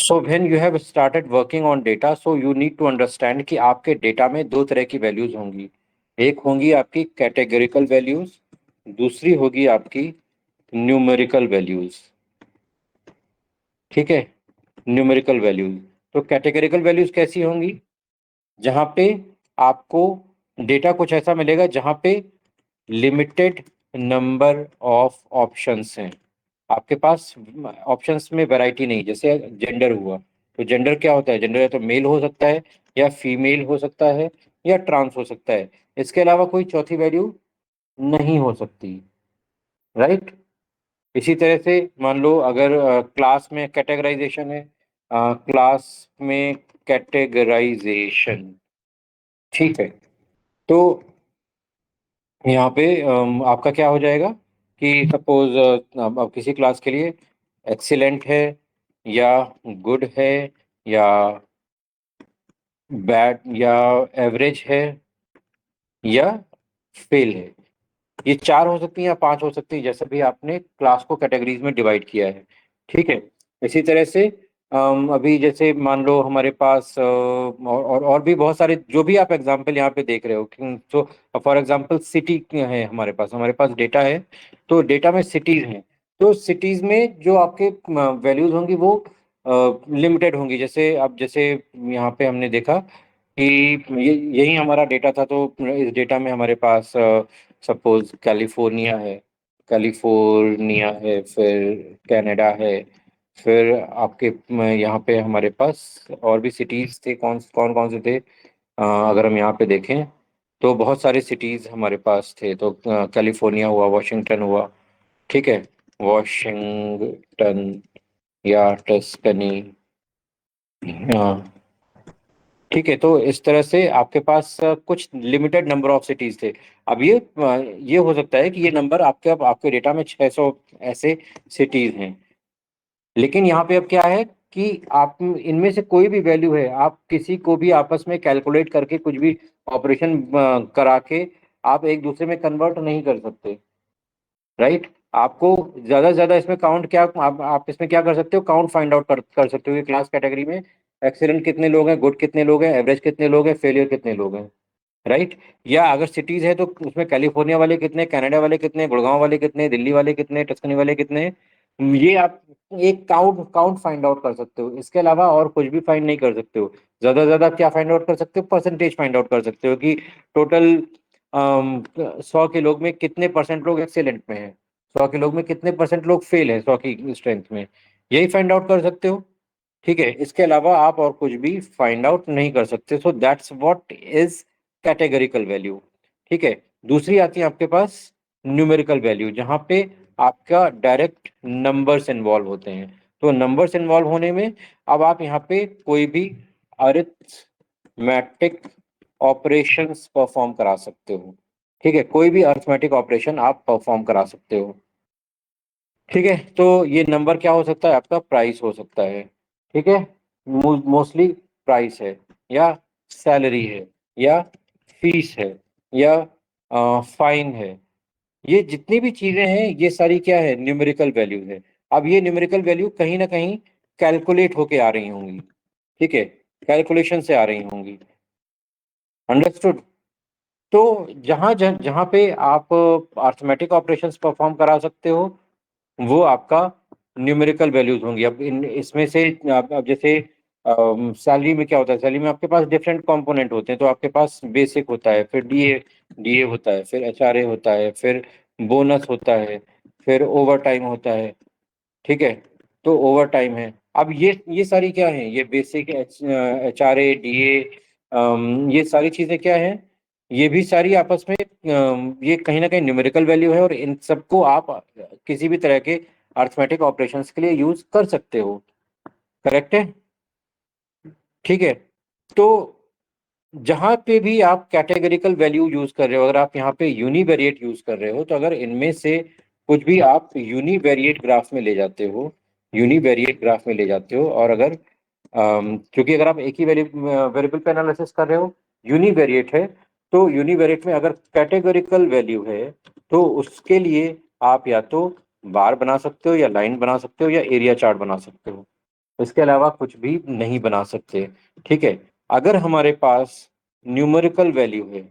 So when you have started working on data, so you need to understand कि आपके data में दो तरह की वैल्यूज होंगी। एक होंगी आपकी कैटेगरिकल वैल्यूज, दूसरी होगी आपकी न्यूमेरिकल वैल्यूज। ठीक है, न्यूमेरिकल वैल्यूज। तो कैटेगरिकल वैल्यूज कैसी होंगी? जहां पे आपको डेटा कुछ ऐसा मिलेगा जहां पे लिमिटेड नंबर ऑफ ऑप्शंस हैं। आपके पास ऑप्शंस में वैरायटी नहीं, जैसे जेंडर हुआ, तो जेंडर क्या होता है? जेंडर या तो मेल हो सकता है, या फीमेल हो सकता है, या ट्रांस हो सकता है। इसके अलावा कोई चौथी वैल्यू नहीं हो सकती। राइट। इसी तरह से मान लो अगर क्लास में कैटेगराइजेशन है, क्लास में कैटेगराइजेशन, ठीक है, तो यहाँ पे आपका क्या हो जाएगा कि सपोज अब किसी क्लास के लिए एक्सीलेंट है, या गुड है, या बैड, या एवरेज है, या फेल है। ये चार हो सकती हैं या पांच हो सकती है, जैसे भी आपने क्लास को कैटेगरीज में डिवाइड किया है। ठीक है। इसी तरह से अभी जैसे मान लो हमारे पास और भी बहुत सारे जो भी आप एग्जांपल यहाँ पे देख रहे हो, तो फॉर एग्जांपल सिटी है, हमारे पास डेटा है, तो डेटा में सिटीज हैं। तो सिटीज में जो आपके वैल्यूज होंगी वो लिमिटेड होंगी। जैसे अब जैसे यहाँ पे हमने देखा कि यही हमारा डेटा था, तो इस डेटा में हमारे पास सपोज कैलिफोर्निया है, फिर कनाडा है, फिर आपके यहाँ पे हमारे पास और भी सिटीज थे। कौन कौन कौन से थे? अगर हम यहाँ पे देखें तो बहुत सारे सिटीज हमारे पास थे। तो कैलिफोर्निया हुआ, वॉशिंगटन हुआ, ठीक है, वॉशिंगटन या टस्कनी, हाँ, ठीक है। तो इस तरह से आपके पास कुछ लिमिटेड नंबर ऑफ सिटीज थे। अब ये हो सकता है कि ये नंबर आपके डेटा में 600 ऐसे सिटीज हैं। लेकिन यहाँ पे अब क्या है कि आप इनमें से कोई भी वैल्यू है, आप किसी को भी आपस में कैलकुलेट करके कुछ भी ऑपरेशन करा के आप एक दूसरे में कन्वर्ट नहीं कर सकते। राइट। आपको ज्यादा से ज्यादा इसमें काउंट क्या आप इसमें क्या कर सकते हो? काउंट फाइंड आउट कर सकते हो कि क्लास कैटेगरी में एक्सीलेंट कितने लोग हैं, गुड कितने लोग हैं, एवरेज कितने लोग हैं, फेलियर कितने लोग हैं। राइट। या अगर सिटीज है तो उसमें कैलिफोर्निया वाले कितने, कनाडा वाले कितने, गुड़गांव वाले कितने, दिल्ली वाले कितने, टस्कनी वाले कितने। ये आप एक काउंट काउंट फाइंड आउट कर सकते हो। इसके अलावा और कुछ भी फाइंड नहीं कर सकते हो। ज्यादा से ज्यादा क्या फाइंड आउट कर सकते हो? परसेंटेज फाइंड आउट कर सकते हो कि टोटल 100 के लोग में कितने परसेंट लोग एक्सेलेंट में हैं, 100 के लोग में कितने परसेंट लोग फेल हैं 100 की स्ट्रेंथ में। यही फाइंड आउट कर सकते हो। ठीक है। इसके अलावा आप और कुछ भी फाइंड आउट नहीं कर सकते। So that's what is categorical value. ठीक है। दूसरी आती है आपके पास न्यूमेरिकल वैल्यू, जहां पे आपका डायरेक्ट नंबर्स इन्वॉल्व होते हैं। तो नंबर्स इन्वॉल्व होने में अब आप यहाँ पे कोई भी अरिथमेटिक ऑपरेशंस परफॉर्म करा सकते हो। ठीक है, कोई भी अरिथमेटिक ऑपरेशन आप परफॉर्म करा सकते हो। ठीक है। तो ये नंबर क्या हो सकता है? आपका प्राइस हो सकता है। ठीक है, मोस्टली प्राइस है, या सैलरी है, या फीस है, या फाइन है। ये जितनी भी चीजें हैं ये सारी क्या है? न्यूमेरिकल वैल्यू है। अब ये न्यूमेरिकल वैल्यू कहीं ना कहीं कैलकुलेट होके आ रही होंगी। ठीक है, कैलकुलेशन से आ रही होंगी। अंडरस्टूड। तो जहां पे आप अर्थमेटिक ऑपरेशंस परफॉर्म करा सकते हो वो आपका न्यूमेरिकल वैल्यूज होंगी। अब इन इसमें से अब जैसे सैलरी में क्या होता है? सैलरी में आपके पास डिफरेंट कंपोनेंट होते हैं। तो आपके पास बेसिक होता है, फिर डीए डीए होता है, फिर एचआरए होता है, फिर बोनस होता है, फिर ओवर टाइम होता है। ठीक है, तो ओवर टाइम है। अब ये सारी क्या है? ये बेसिक एचआरए डीए, ये सारी चीजें क्या है? ये भी सारी आपस में ये कहीं ना कहीं न्यूमेरिकल वैल्यू है, और इन सबको आप किसी भी तरह के अर्थमेटिक ऑपरेशंस के लिए यूज कर सकते हो। करेक्ट है। ठीक है। तो जहां पे भी आप कैटेगरिकल वैल्यू यूज कर रहे हो, अगर आप यहाँ पे यूनिवेरिएट यूज कर रहे हो, तो अगर इनमें से कुछ भी आप यूनिवेरिएट ग्राफ में ले जाते हो, यूनिवेरिएट ग्राफ में ले जाते हो, और अगर क्योंकि अगर आप एक ही वेरिएबल पे एनालिसिस कर रहे हो, यूनिवेरिएट है, तो यूनिवेरिएट में अगर कैटेगरिकल वैल्यू है तो उसके लिए आप या तो बार बना सकते हो, या लाइन बना सकते हो, या एरिया चार्ट बना सकते हो। इसके अलावा कुछ भी नहीं बना सकते। ठीक है, अगर हमारे पास न्यूमेरिकल वैल्यू है,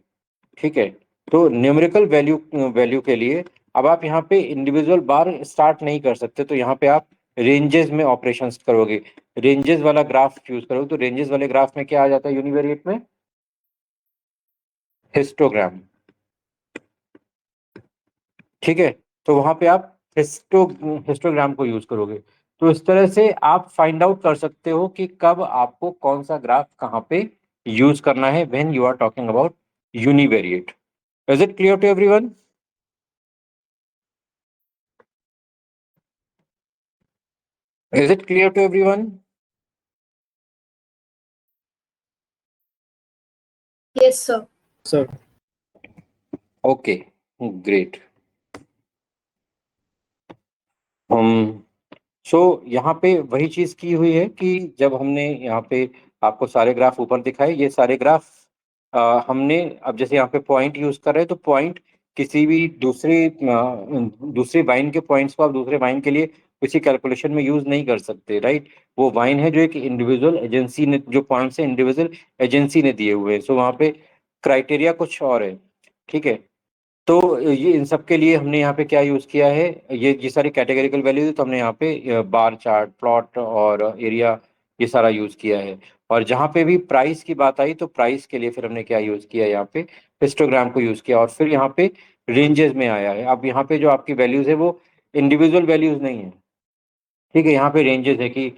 ठीक है, तो न्यूमेरिकल वैल्यू वैल्यू के लिए अब आप यहाँ पे इंडिविजुअल बार स्टार्ट नहीं कर सकते, तो यहाँ पे आप रेंजेस में ऑपरेशंस करोगे। रेंजेस वाला ग्राफ यूज करोगे, तो रेंजेस वाले ग्राफ में क्या आ जाता है यूनिवेरिएट में? हिस्टोग्राम। ठीक है, तो वहां पे आप हिस्टोग्राम को यूज करोगे। तो इस तरह से आप फाइंड आउट कर सकते हो कि कब आपको कौन सा ग्राफ कहाँ पे यूज करना है when you are talking about univariate. Is it clear to everyone? Is it clear to everyone? Yes, sir. Sir. Okay, great. हम सो यहाँ पे वही चीज की हुई है कि जब हमने यहाँ पे आपको सारे ग्राफ ऊपर दिखाए, ये सारे ग्राफ हमने अब जैसे यहाँ पे पॉइंट यूज कर रहे हैं, तो पॉइंट किसी भी दूसरी वाइन के पॉइंट्स को आप दूसरे वाइन के लिए किसी कैलकुलेशन में यूज नहीं कर सकते, राइट? वो वाइन है जो एक इंडिविजुअल एजेंसी ने, जो पॉइंट्स है इंडिविजुअल एजेंसी ने दिए हुए हैं, सो वहाँ पे क्राइटेरिया कुछ और है। ठीक है, तो ये इन सब के लिए हमने यहाँ पे क्या यूज किया है, ये सारी कैटेगरिकल वैल्यूज है, तो हमने यहाँ पे बार चार्ट, प्लॉट और एरिया, ये सारा यूज किया है। और जहाँ पे भी प्राइस की बात आई, तो प्राइस के लिए फिर हमने क्या यूज किया, यहाँ पे हिस्टोग्राम को यूज किया, और फिर यहाँ पे रेंजेस में आया है। अब यहाँ पे जो आपकी वैल्यूज है वो इंडिविजुअल वैल्यूज नहीं है। ठीक है, यहाँ पे रेंजेस है कि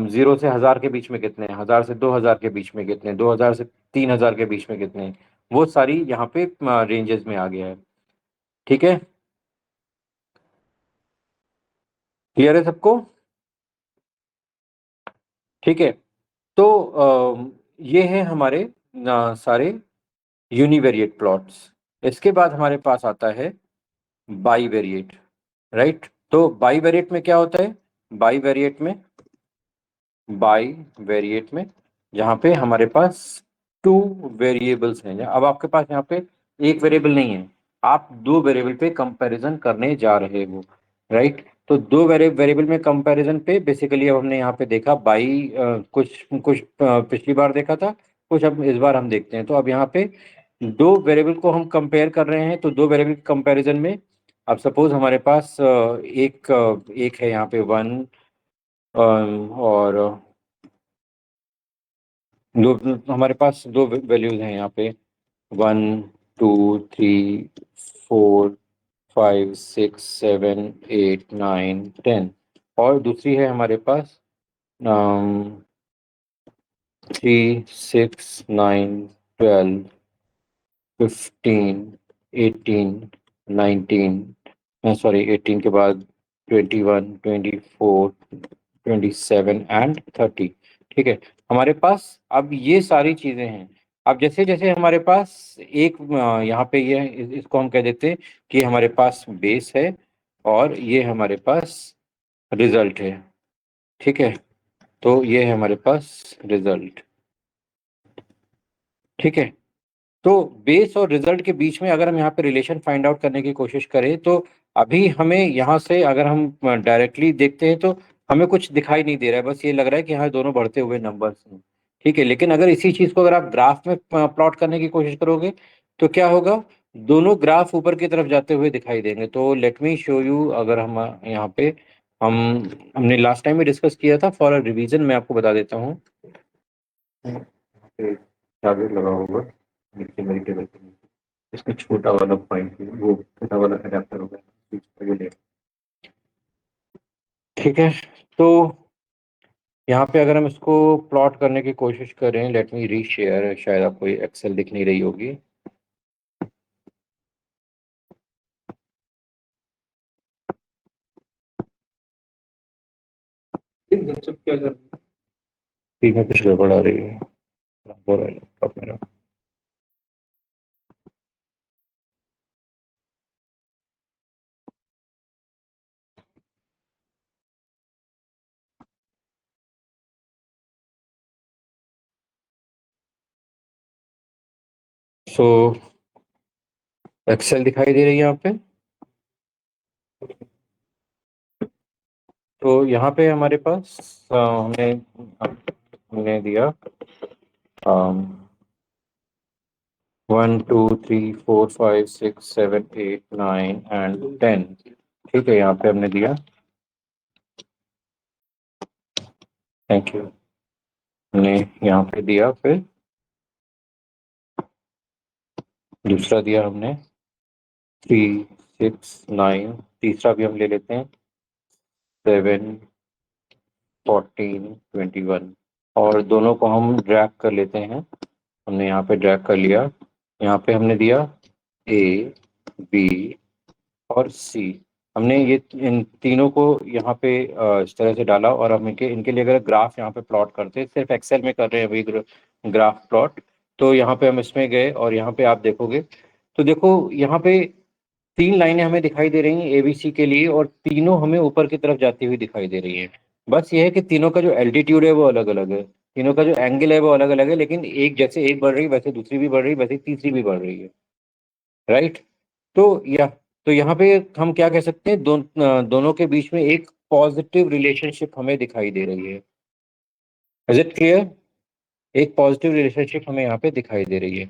0 से 1000 के बीच में कितने हैं, 1000 से 2000 के बीच में कितने हैं, 2000 से 3000 के बीच में कितने हैं, वो सारी यहाँ पे रेंजेस में आ गया है। ठीक है, क्लियर है सबको? ठीक है, तो ये है हमारे सारे यूनिवेरिएट प्लॉट्स। इसके बाद हमारे पास आता है बाईवेरिएट, राइट? तो बाईवेरिएट में क्या होता है? बाईवेरिएट में बाईवेरिएट में जहाँ पे हमारे पास टू वेरिएबल्स हैं, अब आपके पास यहाँ पे एक वेरिएबल नहीं है, आप दो वेरिएबल पे कंपैरिजन करने जा रहे हो, राइट? तो दो वेरिएबल में कंपैरिजन पे बेसिकली अब हमने यहाँ पे देखा कुछ कुछ पिछली बार देखा था, कुछ अब इस बार हम देखते हैं। तो अब यहाँ पे दो वेरिएबल को हम कंपेयर कर रहे हैं, तो दो वेरिएबल कंपैरिजन में अब सपोज हमारे पास एक है यहाँ पे 1, और दो, हमारे पास दो वैल्यूज हैं यहाँ पे, 1 2 3 4 5 6 7 8 9 10, और दूसरी है हमारे पास 3 6 9 12 15 18 19, सॉरी 18 के बाद 21 24 27 एंड 30। ठीक है, हमारे पास अब ये सारी चीजें हैं। अब जैसे जैसे हमारे पास एक यहाँ पे ये इसको हम कह देते हैं कि हमारे पास बेस है, और ये हमारे पास रिजल्ट है। ठीक है, तो ये है हमारे पास रिजल्ट। ठीक है, तो बेस और रिजल्ट के बीच में अगर हम यहाँ पे रिलेशन फाइंड आउट करने की कोशिश करें, तो अभी हमें यहाँ से अगर हम डायरेक्टली देखते हैं तो हमें कुछ दिखाई नहीं दे रहा है, बस ये लग रहा है कि हाँ दोनों बढ़ते हुए नंबर्स हैं। ठीक है, लेकिन अगर इसी चीज को अगर आप ग्राफ में प्लॉट करने की कोशिश करोगे, तो क्या होगा, दोनों ग्राफ ऊपर की तरफ जाते हुए दिखाई देंगे। तो लेट मी शो यू, अगर हम यहाँ पे हम हमने लास्ट टाइम भी डिस्कस किया था, फॉर रिवीजन मैं आपको बता देता हूँ। चार्जर लगा होगा नीचे मेरी टेबल पे, इसका छोटा वाला पॉइंट, वो छोटा वाला अडेप्टर होगा स्विच पे ले। ठीक है, तो यहाँ पे अगर हम इसको प्लॉट करने की कोशिश करें, लेट मी रीशेयर, शायद आपको ये एक्सेल दिख नहीं रही होगी। सब क्या कर ठीक है, कुछ गड़बड़ आ रही है, हो रहा है लैपटॉप मेरा। सो एक्सेल दिखाई दे रही है यहाँ पे? तो यहाँ पे हमारे पास हमने हमने दिया 1 2 3 4 5 6 7 8 9 एंड 10। ठीक है, यहाँ पे हमने दिया। Thank you. हमने यहाँ पे दिया, फिर दूसरा दिया हमने 3 6 9। तीसरा भी हम ले लेते हैं 7 14 21। और दोनों को हम ड्रैग कर लेते हैं। हमने यहाँ पे ड्रैग कर लिया। यहाँ पे हमने दिया ए, बी और सी। हमने ये इन तीनों को यहाँ पे इस तरह से डाला, और हम इनके लिए अगर ग्राफ यहाँ पे प्लॉट करते, सिर्फ एक्सेल में कर रहे हैं अभी ग्राफ प्लॉट। तो यहाँ पे हम इसमें गए और यहाँ पे आप देखोगे तो देखो यहाँ पे 3 लाइनें हमें दिखाई दे रही हैं एबीसी के लिए, और तीनों हमें ऊपर की तरफ जाती हुई दिखाई दे रही हैं। बस ये है कि तीनों का जो एल्टीट्यूड है वो अलग अलग है, तीनों का जो एंगल है वो अलग अलग है, लेकिन एक जैसे एक बढ़ रही है वैसे दूसरी भी बढ़ रही है, वैसे तीसरी भी बढ़ रही है। राइट। तो या तो यहाँ पे हम क्या कह सकते हैं, दोनों के बीच में एक पॉजिटिव रिलेशनशिप हमें दिखाई दे रही है। Is it clear? एक पॉजिटिव रिलेशनशिप हमें यहाँ पे दिखाई दे रही है।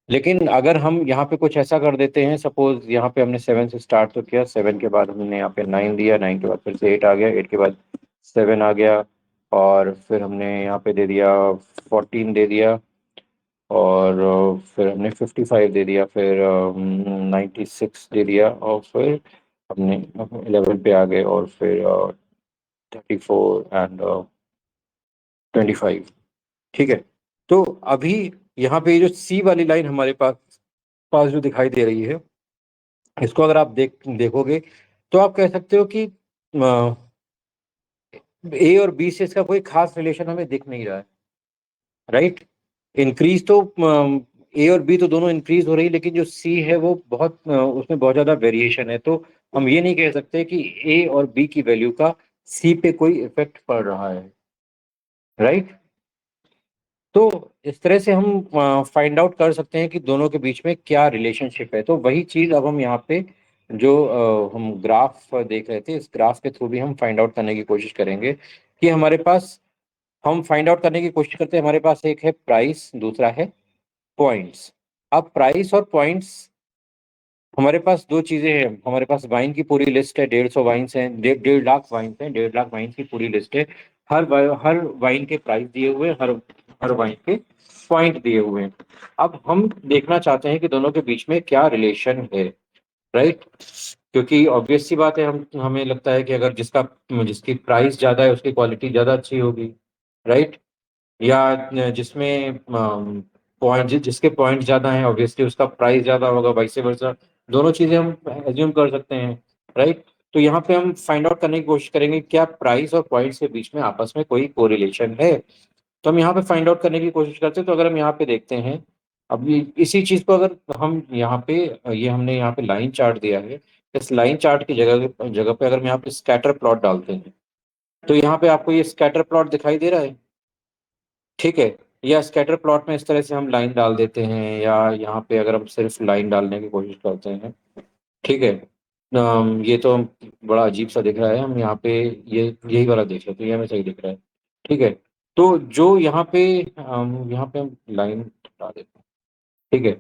लेकिन अगर हम यहाँ पे कुछ ऐसा कर देते हैं, सपोज यहाँ पे हमने 7 से स्टार्ट तो किया, 7 के बाद हमने यहाँ पे 9 दिया, 9 के बाद फिर से 8 आ गया, 8 के बाद 7 आ गया, और फिर हमने यहाँ पे दे दिया 14 दे दिया, और फिर हमने 55 दे दिया, फिर 96 दे दिया, और फिर हमने 11 पे आ गए, और फिर 34 एंड 25। ठीक है। तो अभी यहाँ पे ये जो सी वाली लाइन हमारे पास पास जो दिखाई दे रही है, इसको अगर आप देखोगे तो आप कह सकते हो कि ए और बी से इसका कोई खास रिलेशन हमें दिख नहीं रहा है। राइट। इंक्रीज तो ए और बी तो दोनों इंक्रीज हो रही है, लेकिन जो सी है वो बहुत उसमें बहुत ज्यादा वेरिएशन है। तो हम ये नहीं कह सकते कि ए और बी की वैल्यू का सी पे कोई इफेक्ट पड़ रहा है। राइट। तो इस तरह से हम फाइंड आउट कर सकते हैं कि दोनों के बीच में क्या रिलेशनशिप है। तो वही चीज अब हम यहाँ पे जो हम ग्राफ देख रहे थे, इस ग्राफ के थ्रू भी हम फाइंड आउट करने की कोशिश करेंगे कि हमारे पास हम फाइंड आउट करने की कोशिश करते हैं। हमारे पास एक है प्राइस, दूसरा है पॉइंट्स। अब प्राइस और पॉइंट्स, हमारे पास दो चीजें हैं। हमारे पास वाइन की पूरी लिस्ट है, 150 वाइन्स हैं, 1.5 लाख वाइन हैं, 1.5 लाख वाइन की पूरी लिस्ट है। हर वाइन के प्राइस दिए हुए हैं, हर वाइन के पॉइंट दिए हुए हैं। अब हम देखना चाहते हैं कि दोनों के बीच में क्या रिलेशन है। राइट। क्योंकि ऑब्वियस सी बात है, हम हमें लगता है कि अगर जिसकी प्राइस ज्यादा है उसकी क्वालिटी ज्यादा अच्छी होगी। राइट। या जिसमें पॉइंट जिसके पॉइंट ज्यादा हैं ऑब्वियसली उसका प्राइस ज्यादा होगा, वाइस वर्सा। दोनों चीजें हम एज्यूम कर सकते हैं। राइट। तो यहाँ पे हम फाइंड आउट करने की कोशिश करेंगे क्या प्राइस और पॉइंट्स के बीच में आपस में कोई कोरिलेशन है। तो हम यहाँ पे फाइंड आउट करने की कोशिश करते हैं। तो अगर हम यहाँ पे देखते हैं, अब इसी चीज को अगर हम यहाँ पे, ये हमने यहाँ पे लाइन चार्ट दिया है, इस लाइन चार्ट की जगह जगह पे अगर हम यहाँ पे स्कैटर प्लॉट डालते हैं, तो यहाँ पे आपको ये स्कैटर प्लॉट दिखाई दे रहा है। ठीक है। या स्कैटर प्लॉट में इस तरह से हम लाइन डाल देते हैं, या यहाँ पे अगर हम सिर्फ लाइन डालने की कोशिश करते हैं। ठीक है। ये तो बड़ा अजीब सा दिख रहा है, हम यहाँ पे ये यही वाला देख लेते हैं, ये हमें सही दिख रहा है। ठीक है। तो जो यहाँ पे हम लाइन डाल देते हैं। ठीक है।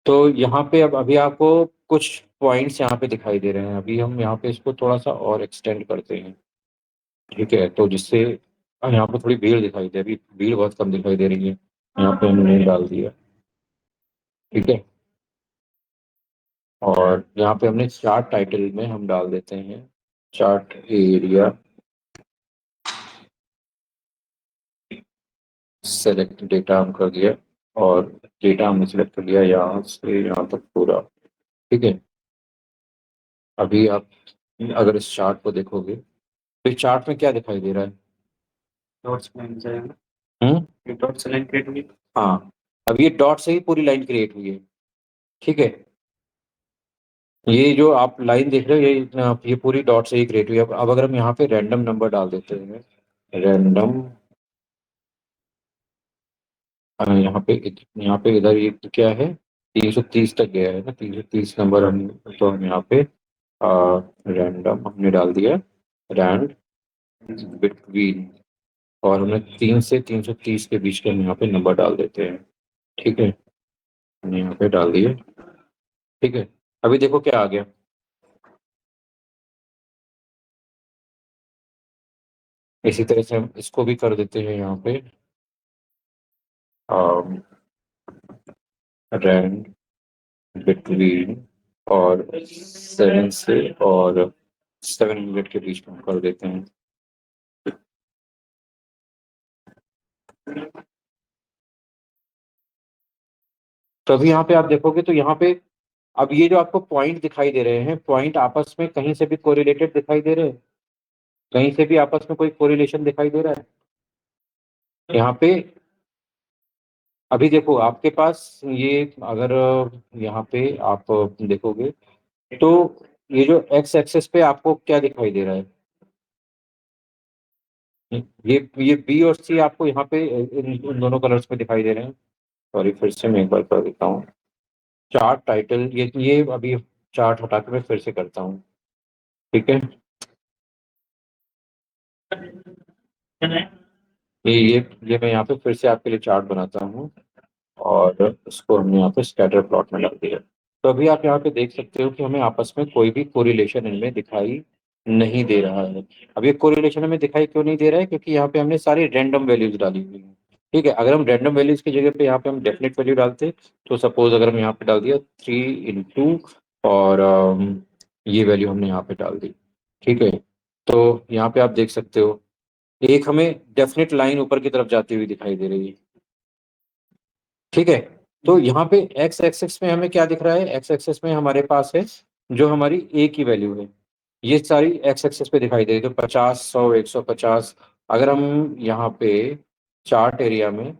तो यहाँ पे अब अभी आपको कुछ पॉइंट्स यहाँ पे दिखाई दे रहे हैं। अभी हम यहाँ पे इसको थोड़ा सा और एक्सटेंड करते हैं। ठीक है। तो जिससे यहाँ पे थोड़ी भीड़ दिखाई दे, अभी भीड़ बहुत कम दिखाई दे रही है। यहाँ पे हमने डाल दिया। ठीक है। और यहाँ पे हमने चार्ट टाइटल में हम डाल देते हैं चार्ट एरिया सेलेक्ट डेटा हम कर दिया, और डेटा हमने सेलेक्ट कर लिया यहाँ से यहाँ तक पूरा। ठीक है। अभी आप अगर इस चार्ट को देखोगे तो इस चार्ट में क्या दिखाई दे रहा है? डॉट्स लाइन जाएगा। ये डॉट से लाइन क्रिएट हुई। हाँ। अब ये डॉट से ही पूरी लाइन क्रिएट हुई है। ठीक है। ये जो आप लाइन देख रहे हो ये पूरी डॉट से ही क्रिएट हुई है। अब अगर हम यहाँ पे रैंडम नंबर डाल देते हैं, रैंडम, यहाँ पे इधर ये क्या है, 330 तक गया है ना, 330 नंबर हम, तो हम यहाँ पे रैंडम हमने डाल दिया, रैंड बिटवीन, और हमने 3 से 330 के बीच के हम यहाँ पे नंबर डाल देते हैं। ठीक है, हमने यहाँ पे डाल दिए। ठीक है, अभी देखो क्या आ गया। इसी तरह से हम इसको भी कर देते हैं यहाँ पे रैंड बिटवीन, और 7 से और 700 के बीच में हम कर देते हैं। तो अभी यहाँ पे आप देखोगे तो यहाँ पे अब ये जो आपको पॉइंट दिखाई दे रहे हैं, पॉइंट आपस में कहीं से भी कोरिलेटेड दिखाई दे रहे हैं, कहीं से भी आपस में कोई कोरिलेशन दिखाई दे रहा है यहाँ पे। अभी देखो आपके पास ये, अगर यहाँ पे आप देखोगे तो ये जो एक्स एक्सेस पे आपको क्या दिखाई दे रहा है, ये बी और सी आपको यहाँ पे इन दोनों कलर्स में दिखाई दे रहे हैं। सॉरी, फिर से मैं एक बार कर देता हूँ। चार्ट टाइटल, ये अभी चार्ट हटा के मैं फिर से करता हूँ। ठीक है, ये मैं यहाँ पे फिर से आपके लिए चार्ट बनाता हूँ, और इसको हमने यहाँ पे स्कैटर प्लॉट में डाल दिया। तो अभी आप यहाँ पे देख सकते हो कि हमें आपस में कोई भी कोरिलेशन इनमें दिखाई नहीं दे रहा है। अब ये कोरिलेशन हमें दिखाई क्यों नहीं दे रहा है, क्योंकि यहाँ पे हमने सारी रैंडम वैल्यूज डाली हुई है। ठीक है, अगर हम रैंडम वैल्यूज की जगह पे यहाँ पे हम डेफिनेट वैल्यू डालते, तो सपोज अगर हम यहाँ पे डाल दिया 3 और ये वैल्यू हमने यहाँ पे डाल दी। ठीक है, तो यहाँ पे आप देख सकते हो एक हमें डेफिनेट लाइन ऊपर की तरफ जाती हुई दिखाई दे रही है। ठीक है, तो यहाँ पे एक्स एक्सिस में हमें क्या दिख रहा है, एक्स एक्सिस में हमारे पास है जो हमारी ए की वैल्यू है, ये सारी एक्स एक्सिस पे दिखाई दे रही है। तो 50, 100, 150, अगर हम यहाँ पे चार्ट एरिया में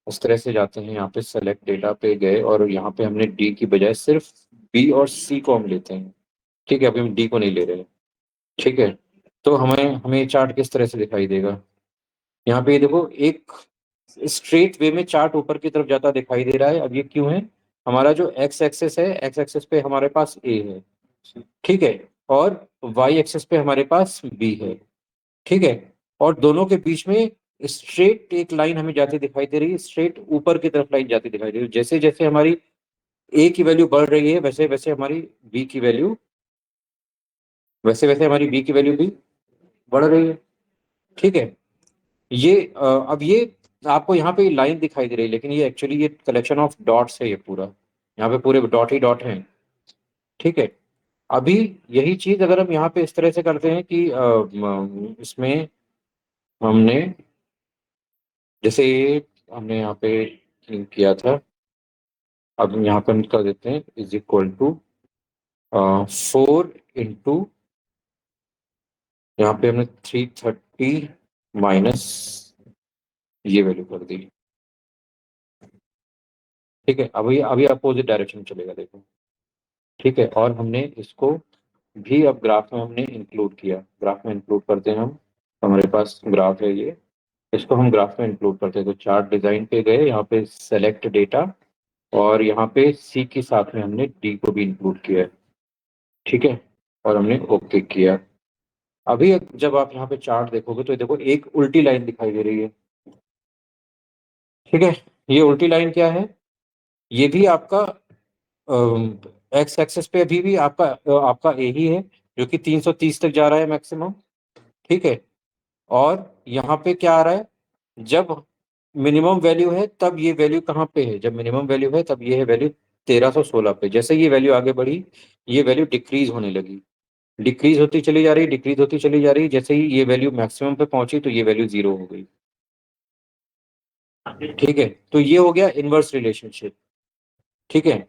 इस तरह से जाते हैं, यहाँ पे सेलेक्ट डेटा पे गए और यहाँ पे हमने डी की बजाय सिर्फ बी और सी को हम लेते हैं। ठीक है, अभी हम डी को नहीं ले रहे हैं। ठीक है, तो हमें हमें ये चार्ट किस तरह से दिखाई देगा, यहाँ पे ये देखो एक स्ट्रेट वे में चार्ट ऊपर की तरफ जाता दिखाई दे रहा है। अब ये क्यों है, हमारा जो एक्स एक्सेस है, एक्स एक्सेस पे हमारे पास ए है। ठीक है, और वाई एक्सेस पे हमारे पास बी है। ठीक है, और दोनों के बीच में स्ट्रेट एक लाइन हमें जाती दिखाई दे रही है, स्ट्रेट ऊपर की तरफ लाइन जाती दिखाई दे रही है। जैसे जैसे हमारी ए की वैल्यू बढ़ रही है, वैसे वैसे हमारी बी की वैल्यू वैसे वैसे हमारी बी की वैल्यू भी बढ़ रही है। ठीक है, ये अब ये आपको यहाँ पे लाइन दिखाई दे रही है, लेकिन ये एक्चुअली ये कलेक्शन ऑफ डॉट्स है, ये पूरा यहाँ पे पूरे डॉट ही डॉट हैं। ठीक है, अभी यही चीज अगर हम यहाँ पे इस तरह से करते हैं कि इसमें हमने जैसे ये हमने यहाँ पे लिंक किया था, अब हम यहाँ पे हम कर देते हैं इज इक्वल टू 4 यहाँ पे हमने 330 माइनस ये वैल्यू कर दी। ठीक है, अभी अभी अपोजिट डायरेक्शन में चलेगा, देखो। ठीक है, और हमने इसको भी अब ग्राफ में हमने इंक्लूड किया, ग्राफ में इंक्लूड करते हैं हम। हमारे पास ग्राफ है ये, इसको हम ग्राफ में इंक्लूड करते हैं। तो चार्ट डिजाइन पे गए, यहाँ पे सेलेक्ट डेटा, और यहाँ पे सी के साथ में हमने डी को भी इंक्लूड किया है। ठीक है, और हमने ओके किया। अभी जब आप यहाँ पे चार्ट देखोगे तो ये देखो एक उल्टी लाइन दिखाई दे रही है। ठीक है, ये उल्टी लाइन क्या है, ये भी आपका एक्स एक्सेस पे अभी भी आपका ए ही है, जो कि 330 तक जा रहा है मैक्सिमम। ठीक है, और यहाँ पे क्या आ रहा है, जब मिनिमम वैल्यू है तब ये वैल्यू कहाँ पे है, जब मिनिमम वैल्यू है तब ये है वैल्यू 1316 पे। जैसे ये वैल्यू आगे बढ़ी, ये वैल्यू डिक्रीज होने लगी, डिक्रीज होती चली जा रही, डिक्रीज होती चली जा रही। जैसे ही ये वैल्यू मैक्सिमम पे पहुंची तो ये वैल्यू जीरो हो गई। ठीक है, तो ये हो गया इनवर्स रिलेशनशिप। ठीक है,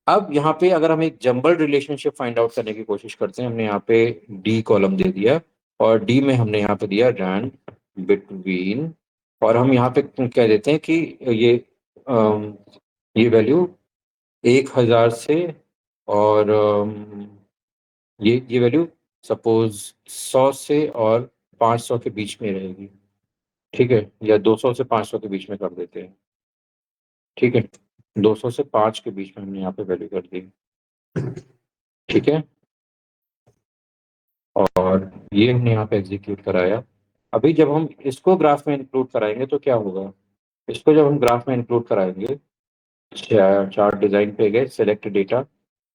अब यहाँ पे अगर हम एक जंबल रिलेशनशिप फाइंड आउट करने की कोशिश करते हैं, हमने यहाँ पे डी कॉलम दे दिया, और डी में हमने यहाँ पे दिया रैंड बिटवीन, और हम यहाँ पे कह देते हैं कि ये अम, ये वैल्यू 1000 से, और ये वैल्यू सपोज 100 से और 500 के बीच में रहेगी। ठीक है, या 200 से 500 के बीच में कर देते हैं। ठीक है, 200 से 5 के बीच में हमने यहाँ पे वैल्यू कर दी। ठीक है, और ये हमने यहाँ पे एग्जीक्यूट कराया। अभी जब हम इसको ग्राफ में इंक्लूड कराएंगे तो क्या होगा, इसको जब हम ग्राफ में इंक्लूड कराएंगे, चार्ट डिजाइन पे गए, सेलेक्ट डेटा,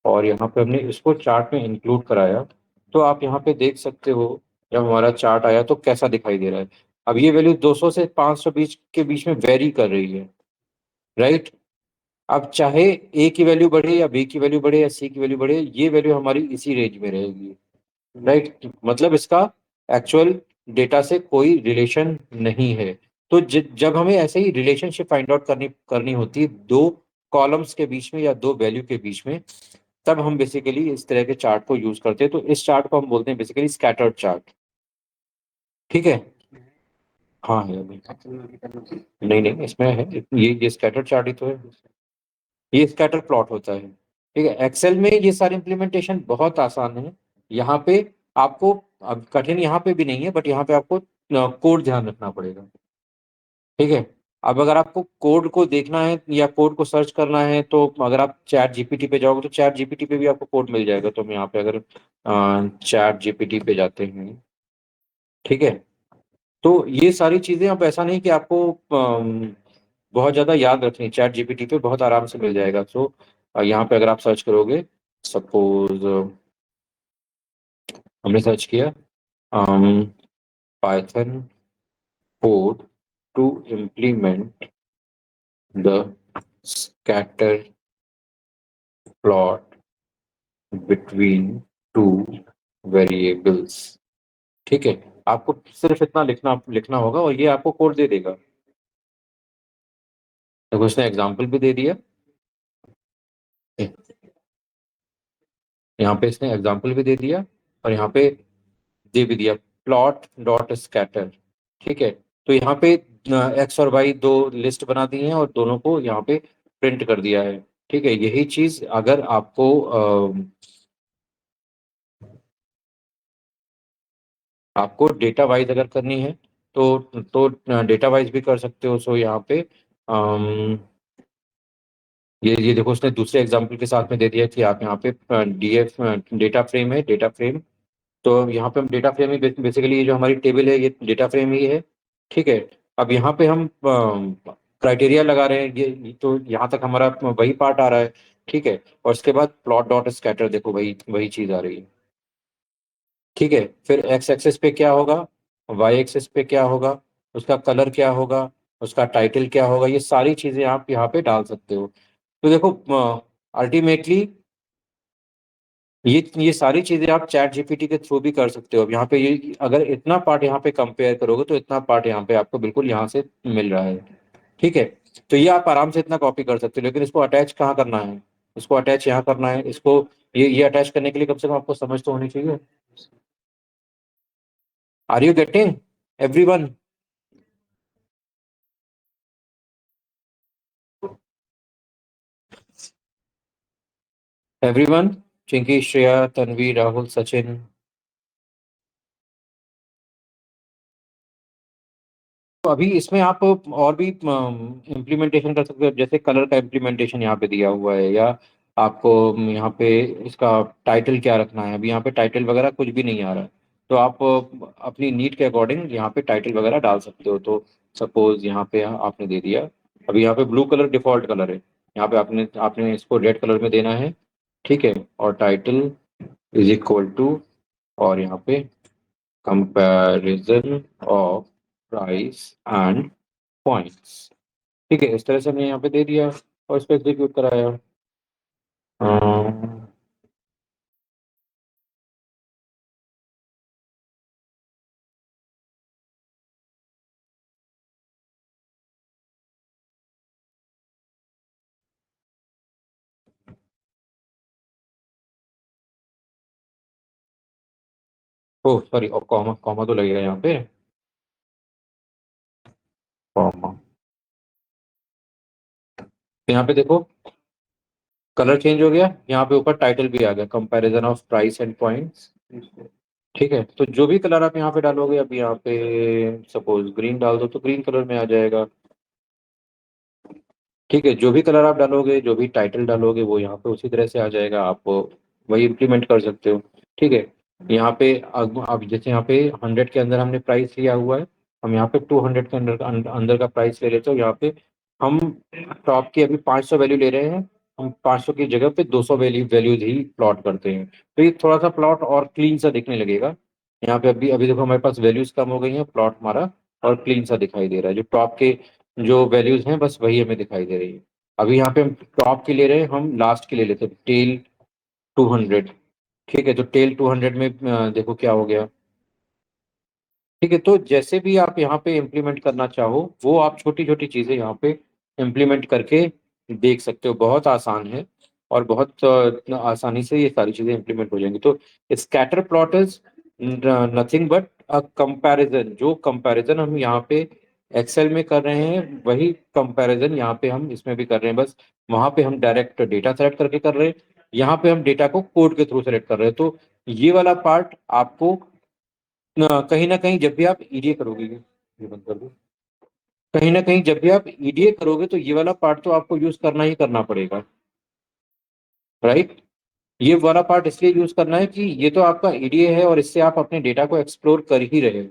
और यहाँ पे हमने इसको चार्ट में इंक्लूड कराया, तो आप यहाँ पे देख सकते हो जब हमारा चार्ट आया तो कैसा दिखाई दे रहा है। अब ये वैल्यू 200 से 500 बीच के बीच में वेरी कर रही है, राइट। अब चाहे ए की वैल्यू बढ़े या बी की वैल्यू बढ़े या सी की वैल्यू बढ़े, ये वैल्यू हमारी इसी रेंज में रहेगी, राइट। मतलब इसका एक्चुअल डेटा से कोई रिलेशन नहीं है। तो जब हमें ऐसे ही रिलेशनशिप फाइंड आउट करनी करनी होती है दो कॉलम्स के बीच में या दो वैल्यू के बीच में, तब हम बेसिकली इस तरह के चार्ट को यूज करते हैं। तो इस चार्ट को हम बोलते हैं बेसिकली स्कैटर्ड चार्ट। ठीक है। हाँ है अभी। नहीं नहीं, इसमें है, ये स्कैटर्ड चार्ट ही तो है, ये स्कैटर प्लॉट होता है। ठीक है, एक्सेल में ये सारे इम्प्लीमेंटेशन बहुत आसान है। यहाँ पे आपको, अब कठिन यहाँ पे भी नहीं है, बट यहाँ पे आपको कोड ध्यान रखना पड़ेगा। ठीक है। अब अगर आपको कोड को देखना है या कोड को सर्च करना है, तो अगर आप चैट जीपीटी पे जाओगे तो चैट जीपीटी पे भी आपको कोड मिल जाएगा। तो हम यहाँ पे अगर चैट जीपीटी पे जाते हैं, ठीक है, तो ये सारी चीजें, अब ऐसा नहीं कि आपको बहुत ज्यादा याद रखनी, चैट जीपीटी पे बहुत आराम से मिल जाएगा। सो यहाँ पे अगर आप सर्च करोगे, सपोज हमने सर्च किया Python code to implement the scatter plot between two variables. ठीक है, आपको सिर्फ इतना लिखना लिखना होगा और ये आपको कोड दे देगा। देखो उसने एग्जाम्पल भी दे दिया, यहाँ पे इसने एग्जाम्पल भी दे दिया, और यहाँ पे दे भी दिया प्लॉट डॉट स्कैटर। ठीक है, तो यहाँ पे एक्स और वाई दो लिस्ट बना दी हैं और दोनों को यहाँ पे प्रिंट कर दिया है। ठीक है, यही चीज अगर आपको डेटा वाइज अगर करनी है, तो डेटा वाइज भी कर सकते हो। सो यहाँ पे अम, ये देखो उसने दूसरे एग्जांपल के साथ में दे दिया कि आप यहाँ पे डीएफ डेटा फ्रेम है, डेटा फ्रेम। तो यहाँ पे हम डेटा फ्रेम ही बेसिकली ये जो हमारी टेबल है ये डेटा फ्रेम ही है। ठीक है। अब यहाँ पे हम क्राइटेरिया लगा रहे हैं, ये तो यहाँ तक हमारा वही पार्ट आ रहा है। ठीक है, और उसके बाद प्लॉट डॉट स्कैटर, देखो वही वही चीज आ रही है। ठीक है, फिर एक्स एक्सिस पे क्या होगा, वाई एक्सिस पे क्या होगा, उसका कलर क्या होगा, उसका टाइटल क्या होगा, ये सारी चीजें आप यहाँ पे डाल सकते हो। तो देखो अल्टीमेटली ये सारी चीजें आप चैट जीपीटी के थ्रू भी कर सकते हो। अब यहाँ पे ये अगर इतना पार्ट यहाँ पे कंपेयर करोगे तो इतना पार्ट यहाँ पे आपको बिल्कुल यहाँ से मिल रहा है। ठीक है, तो ये आप आराम से इतना कॉपी कर सकते हो, लेकिन इसको अटैच कहाँ करना है, इसको अटैच यहाँ करना है। इसको ये अटैच करने के लिए कम से कम आपको समझ तो होनी चाहिए। Are you getting everyone? Everyone, Chinki, Shreya, Tanvi, Rahul, Sachin. तो अभी इसमें आप और भी इम्प्लीमेंटेशन कर सकते हो, जैसे कलर का इम्प्लीमेंटेशन यहाँ पे दिया हुआ है, या आपको यहाँ पे इसका टाइटल क्या रखना है। अभी यहाँ पे टाइटल वगैरह कुछ भी नहीं आ रहा है, तो आप अपनी नीड के अकॉर्डिंग यहाँ पे टाइटल वगैरह डाल सकते हो। तो सपोज यहाँ पे आपने दे दिया, अभी यहाँ पे ब्लू कलर डिफॉल्ट कलर है, यहाँ पे आपने आपने इसको रेड कलर में देना है। ठीक है, और टाइटल इज इक्वल टू, और यहाँ पे comparison of price and points. ठीक है, इस तरह से हमने यहाँ पे दे दिया और इसको एग्जीक्यूट कराया। अम, ओह सॉरी, और कॉमा कॉमा तो लगेगा यहाँ पे, कॉमा। तो यहाँ पे देखो कलर चेंज हो गया, यहाँ पे ऊपर टाइटल भी आ गया, comparison of price and points. ठीक है, तो जो भी कलर आप यहाँ पे डालोगे, अब यहाँ पे सपोज ग्रीन डाल दो तो ग्रीन कलर में आ जाएगा। ठीक है, जो भी कलर आप डालोगे, जो भी टाइटल डालोगे, वो यहाँ पे उसी तरह से आ जाएगा। आप वही इम्प्लीमेंट कर सकते हो। ठीक है, यहाँ पे अब जैसे यहाँ पे 100 के अंदर हमने प्राइस लिया हुआ है, हम यहाँ पे 200 के अंदर अंदर का प्राइस ले रहे थे, यहाँ पे हम टॉप की अभी 500 वैल्यू ले रहे हैं। हम 500 की जगह पे 200 वैल्यूज ही प्लॉट करते हैं, तो ये थोड़ा सा प्लॉट और क्लीन सा दिखने लगेगा। यहाँ पे अभी अभी देखो हमारे पास वैल्यूज कम हो गई हैं, प्लॉट हमारा और क्लीन सा दिखाई दे रहा है। जो टॉप के जो वैल्यूज हैं बस वही हमें दिखाई दे रही है। अभी यहाँ पे हम टॉप की ले रहे हैं, हम लास्ट की ले लेते हैं, टेल 200। ठीक है, तो टेल 200 में देखो क्या हो गया। ठीक है, तो जैसे भी आप यहाँ पे इम्प्लीमेंट करना चाहो वो आप छोटी छोटी चीजें यहाँ पे इम्प्लीमेंट करके देख सकते हो, बहुत आसान है। और बहुत आसानी से ये सारी चीजें इम्प्लीमेंट हो जाएंगी। तो scatter plot is nothing but a comparison. जो कंपैरिजन हम यहाँ पे एक्सेल में कर रहे हैं वही कंपैरिजन यहाँ पे हम इसमें भी कर रहे हैं, बस वहां पे हम डायरेक्ट डेटा सेलेक्ट करके कर रहे हैं, यहाँ पे हम डेटा को कोड के थ्रू सेलेक्ट कर रहे हैं। तो ये वाला पार्ट आपको कहीं ना कहीं जब भी आप ईडीए करोगे, ये बंद कर दो, कहीं ना कहीं जब भी आप ईडीए करोगे तो ये वाला पार्ट तो आपको यूज करना ही करना पड़ेगा, राइट। ये वाला पार्ट इसलिए यूज करना है कि ये तो आपका ईडीए है और इससे आप अपने डेटा को एक्सप्लोर कर ही रहे हो,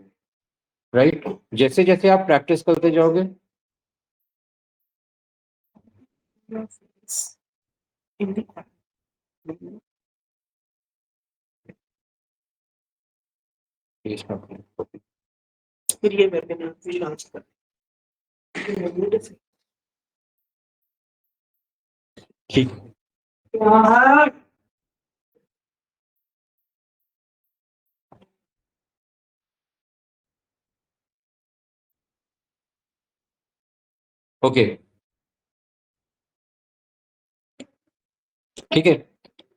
राइट। जैसे जैसे आप प्रैक्टिस करते जाओगे। ठीक। ओके। ठीक है,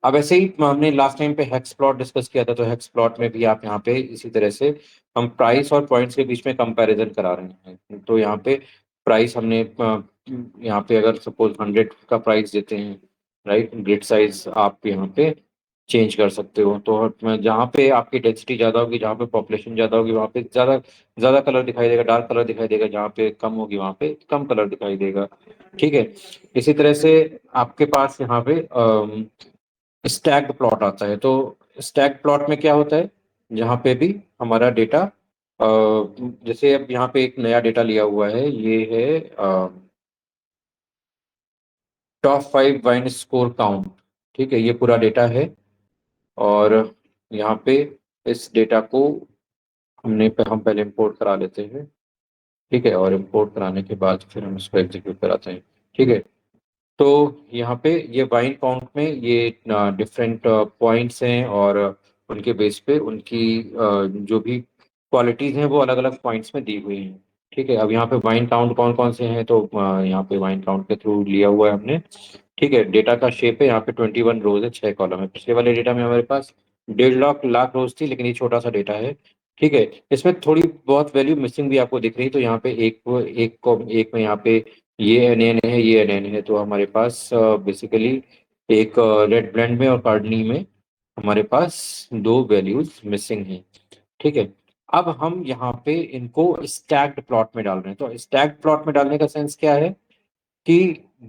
अब ऐसे ही हमने लास्ट टाइम पे हेक्स प्लॉट डिस्कस किया था, तो हेक्स प्लॉट में भी आप यहाँ पे इसी तरह से हम प्राइस और पॉइंट्स के बीच में कंपैरिजन करा रहे हैं। तो यहाँ पे प्राइस हमने यहाँ पे अगर सपोज 100 का प्राइस देते हैं, राइट, ग्रिड साइज आप यहाँ पे चेंज कर सकते हो। तो जहाँ पे आपकी डेंसिटी ज़्यादा होगी, जहाँ पे पॉपुलेशन ज़्यादा होगी वहाँ पे ज़्यादा ज़्यादा कलर दिखाई देगा, डार्क कलर दिखाई देगा, जहाँ पे कम होगी वहाँ पे कम कलर दिखाई देगा। ठीक है, इसी तरह से आपके पास यहाँ पे स्टैक्ड प्लॉट आता है। तो स्टैक्ड प्लॉट में क्या होता है, जहाँ पे भी हमारा डेटा जैसे अब यहाँ पे एक नया डेटा लिया हुआ है, ये है टॉप 5 वाइन स्कोर काउंट। ठीक है, ये पूरा डेटा है। और यहाँ पे इस डेटा को हम पहले इंपोर्ट करा लेते हैं। ठीक है, और इंपोर्ट कराने के बाद फिर हम इसको एग्जीक्यूट कराते हैं। ठीक है, तो यहाँ पे ये वाइन काउंट में ये डिफरेंट पॉइंट्स हैं, और उनके बेस पे उनकी जो भी क्वालिटीज हैं वो अलग अलग पॉइंट्स में दी हुई हैं। ठीक है, अब यहाँ पे वाइन काउंट कौन कौन से हैं, तो यहाँ पे वाइन काउंट के थ्रू लिया हुआ है हमने। ठीक है, डेटा का शेप है, यहाँ पे 21 रोज है, 6 कॉलम है। पिछले वाले डेटा में हमारे पास 1.5 लाख रोज थी, लेकिन ये छोटा सा डेटा है। ठीक है, इसमें थोड़ी बहुत वैल्यू मिसिंग भी आपको दिख रही है, तो यहाँ पे एक में यहाँ पे ये एन एन है, ये एन एन है, तो हमारे पास बेसिकली एक रेड ब्लेंड में और कार्डनी में हमारे पास दो वैल्यूज मिसिंग हैं। ठीक है, अब हम यहाँ पे इनको स्टैक्ड प्लॉट में डाल रहे हैं। तो स्टैक्ड प्लॉट में डालने का सेंस क्या है कि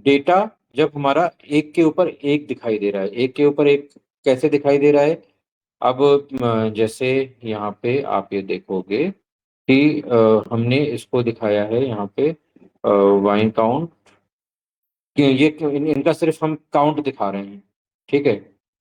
डेटा जब हमारा एक के ऊपर एक दिखाई दे रहा है, एक के ऊपर एक कैसे दिखाई दे रहा है। अब जैसे यहाँ पे आप ये देखोगे कि हमने इसको दिखाया है यहाँ पे वाइन काउंट, कि इनका सिर्फ हम काउंट दिखा रहे हैं। ठीक है,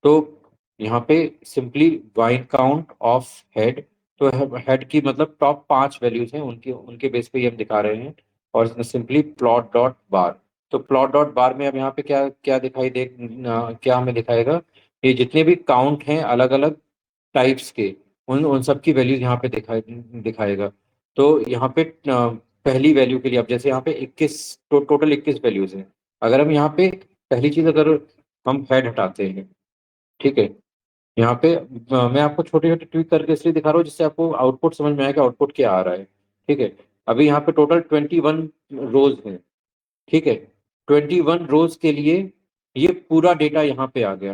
तो यहाँ पे simply wine count of head, तो हेड की मतलब टॉप 5 वैल्यूज हैं, उनके उनके बेस पे ये हम दिखा रहे हैं। और इसमें सिंपली प्लॉट डॉट बार, तो प्लॉट डॉट बार में अब यहाँ पे क्या क्या दिखाई दे क्या हमें दिखाएगा, ये जितने भी काउंट हैं अलग अलग टाइप्स के, उन उन सब की वैल्यूज यहाँ पे दिखाएगा। तो यहाँ पे पहली वैल्यू के लिए अब जैसे यहाँ पे 21 टोटल 21 वैल्यूज हैं। अगर हम यहाँ पे पहली चीज अगर हम हेड हटाते हैं, ठीक है, यहाँ पे मैं आपको छोटे छोटे ट्वीक करके इसलिए दिखा रहा हूँ जिससे आपको आउटपुट समझ में आए कि आउटपुट क्या आ रहा है। ठीक है, अभी यहाँ पे टोटल 21 रोज है। ठीक है, 21 रोज के लिए ये पूरा डेटा यहाँ पे आ गया,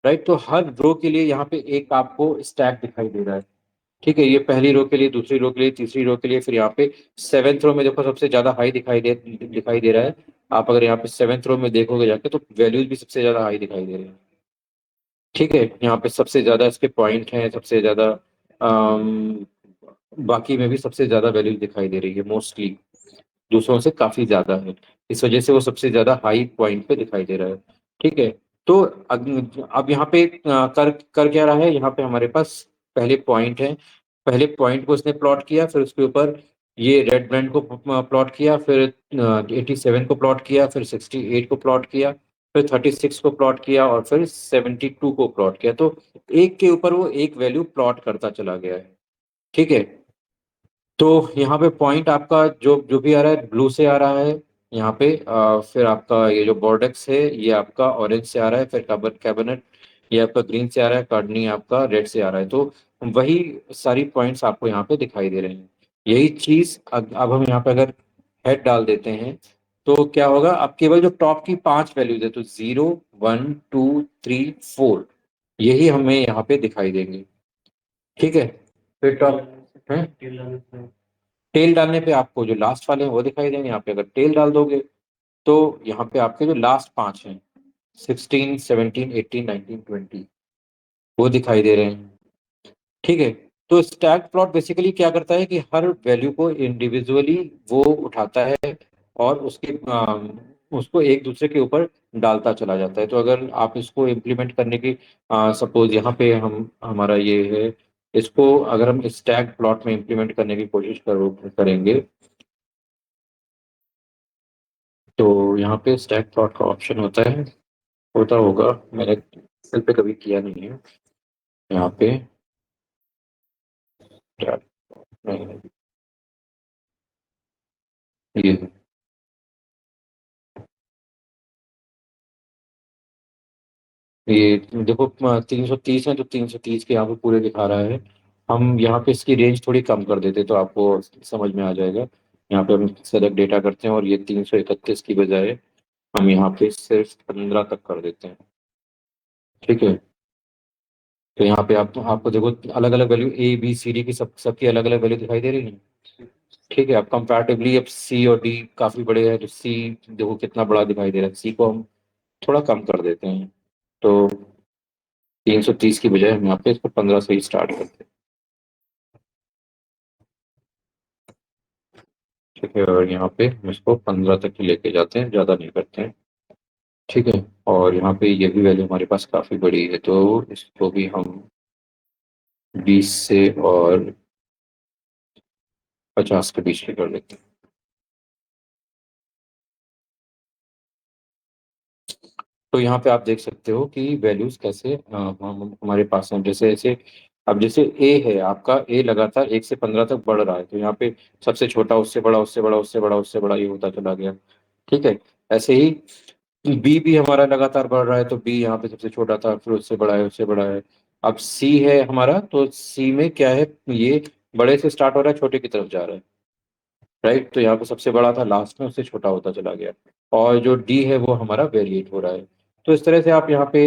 राइट। तो हर रो के लिए यहाँ पे एक आपको स्टैक दिखाई दे रहा है। ठीक है, ये पहली रो के लिए, दूसरी रो के लिए, तीसरी रो के लिए, फिर यहाँ पे सेवेंथ रो में देखो सबसे ज्यादा हाई दिखाई दे रहा है। आप अगर यहाँ पे सेवेंथ रो में देखोगे जाके तो वैल्यूज भी सबसे ज्यादा हाई दिखाई दे रही है। ठीक है, यहाँ पे सबसे ज्यादा इसके पॉइंट हैं, सबसे ज्यादा अम, बाकी में भी सबसे ज्यादा वैल्यू दिखाई दे रही है, मोस्टली दूसरों से काफी ज्यादा है। इस वजह से वो सबसे ज्यादा हाई पॉइंट पे दिखाई दे रहा है। ठीक है, तो अब यहाँ पे कर कर क्या रहा है, यहाँ पे हमारे पास पहले पॉइंट है, पहले पॉइंट को उसने प्लॉट किया, फिर उसके ऊपर ये रेड बैंड को प्लॉट किया, फिर 87 को प्लॉट किया, फिर 68 को प्लॉट किया, फिर 36 को प्लॉट किया, और फिर 72 को प्लॉट किया। तो एक के ऊपर वो एक वैल्यू प्लॉट करता चला गया है। ठीक है, तो यहाँ पे पॉइंट आपका जो जो भी आ रहा है ब्लू से आ रहा है यहाँ पे, फिर आपका ये जो बॉर्डेक्स है ये आपका ऑरेंज से आ रहा है, फिर कैबिनेट ये आपका ग्रीन से आ रहा है, कार्डनी आपका रेड से आ रहा है। तो वही सारी पॉइंट्स आपको यहाँ पे दिखाई दे रहे हैं। यही चीज अब हम यहाँ पे अगर हेड डाल देते हैं तो क्या होगा, अब केवल जो टॉप की 5 वैल्यूज है, तो 0, 1, 2, 3, 4, यही हमें यहाँ पे दिखाई देंगे। ठीक है, फिर टॉप है, टेल डालने पे आपको जो लास्ट वाले हैं वो दिखाई देंगे। यहाँ पे अगर टेल डाल दोगे तो यहाँ पे आपके जो लास्ट 5 हैं, 16, 17, 18, 19, 20, वो दिखाई दे रहे हैं। ठीक है, तो स्टैक प्लॉट बेसिकली क्या करता है कि हर वैल्यू को इंडिविजुअली वो उठाता है और उसको एक दूसरे के ऊपर डालता चला जाता है। तो अगर आप इसको इम्प्लीमेंट करने की, सपोज यहाँ पे हम हमारा ये है, इसको अगर हम स्टैक प्लॉट में इम्प्लीमेंट करने की कोशिश करेंगे, तो यहाँ पे स्टैक प्लॉट का ऑप्शन होता है, होता होगा, मैंने सेल पे कभी किया नहीं है। यहाँ पे स्टैक, नहीं, ये ये देखो 330 है, तो 330 के यहाँ पे पूरे दिखा रहा है। हम यहाँ पे इसकी रेंज थोड़ी कम कर देते तो आपको समझ में आ जाएगा। यहाँ पे हम सेलेक्ट डेटा करते हैं और ये 331 की बजाय हम यहाँ पे सिर्फ 15 तक कर देते हैं। ठीक है, तो यहाँ पे आप आपको देखो अलग अलग value A B C D की सबकी अलग अलग वैल्यू दिखाई दे रही है। ठीक है, अब कंपैरेटिवली अब सी और डी काफी बड़े हैं, तो सी देखो कितना बड़ा दिखाई दे रहा है, सी को हम थोड़ा कम कर देते हैं। तो 330 की बजाय हम यहाँ पे इसको 15 से ही स्टार्ट करते हैं। ठीक है, और यहाँ पे हम इसको 15 तक ही लेके जाते हैं, ज़्यादा नहीं करते हैं। ठीक है, और यहाँ पे ये भी वैल्यू हमारे पास काफ़ी बड़ी है, तो इसको भी हम 20 से और 50 के बीच में कर लेते हैं। तो यहाँ पे आप देख सकते हो कि वैल्यूज कैसे हमारे पास हैं, जैसे ऐसे। अब जैसे ए है आपका, ए लगातार 1 से 15 तक बढ़ रहा है, तो यहाँ पे सबसे छोटा उससे बड़ा, उससे बड़ा, उससे बड़ा, उससे बड़ा, ये होता चला गया। ठीक है, ऐसे ही बी भी हमारा लगातार बढ़ रहा है, तो बी यहाँ पे सबसे छोटा था, फिर उससे बड़ा है, उससे बड़ा है। अब सी है हमारा, तो सी में क्या है, ये बड़े से स्टार्ट हो रहा है, छोटे की तरफ जा रहा है। राइट, तो यहाँ पे सबसे बड़ा था, लास्ट में उससे छोटा होता चला गया। और जो डी है वो हमारा वेरिएट हो रहा है। तो इस तरह से आप यहाँ पे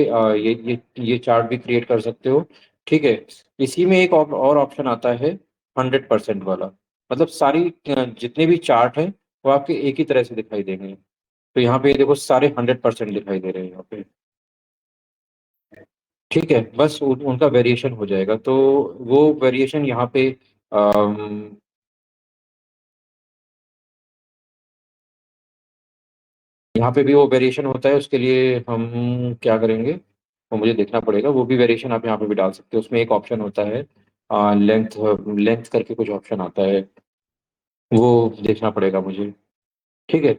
ये चार्ट भी क्रिएट कर सकते हो। ठीक है, इसी में एक और ऑप्शन आता है, 100% वाला। मतलब सारी जितने भी चार्ट हैं वो आपके एक ही तरह से दिखाई देंगे। तो यहाँ पे देखो सारे 100% दिखाई दे रहे हैं यहाँ पे। ठीक है, बस उनका वेरिएशन हो जाएगा, तो वो वेरिएशन यहाँ पे यहाँ पे भी वो वेरिएशन होता है। उसके लिए हम क्या करेंगे, वो मुझे देखना पड़ेगा। वो भी वेरिएशन आप यहाँ पे भी डाल सकते हो। उसमें एक ऑप्शन होता है, लेंथ लेंथ करके कुछ ऑप्शन आता है, वो देखना पड़ेगा मुझे। ठीक है,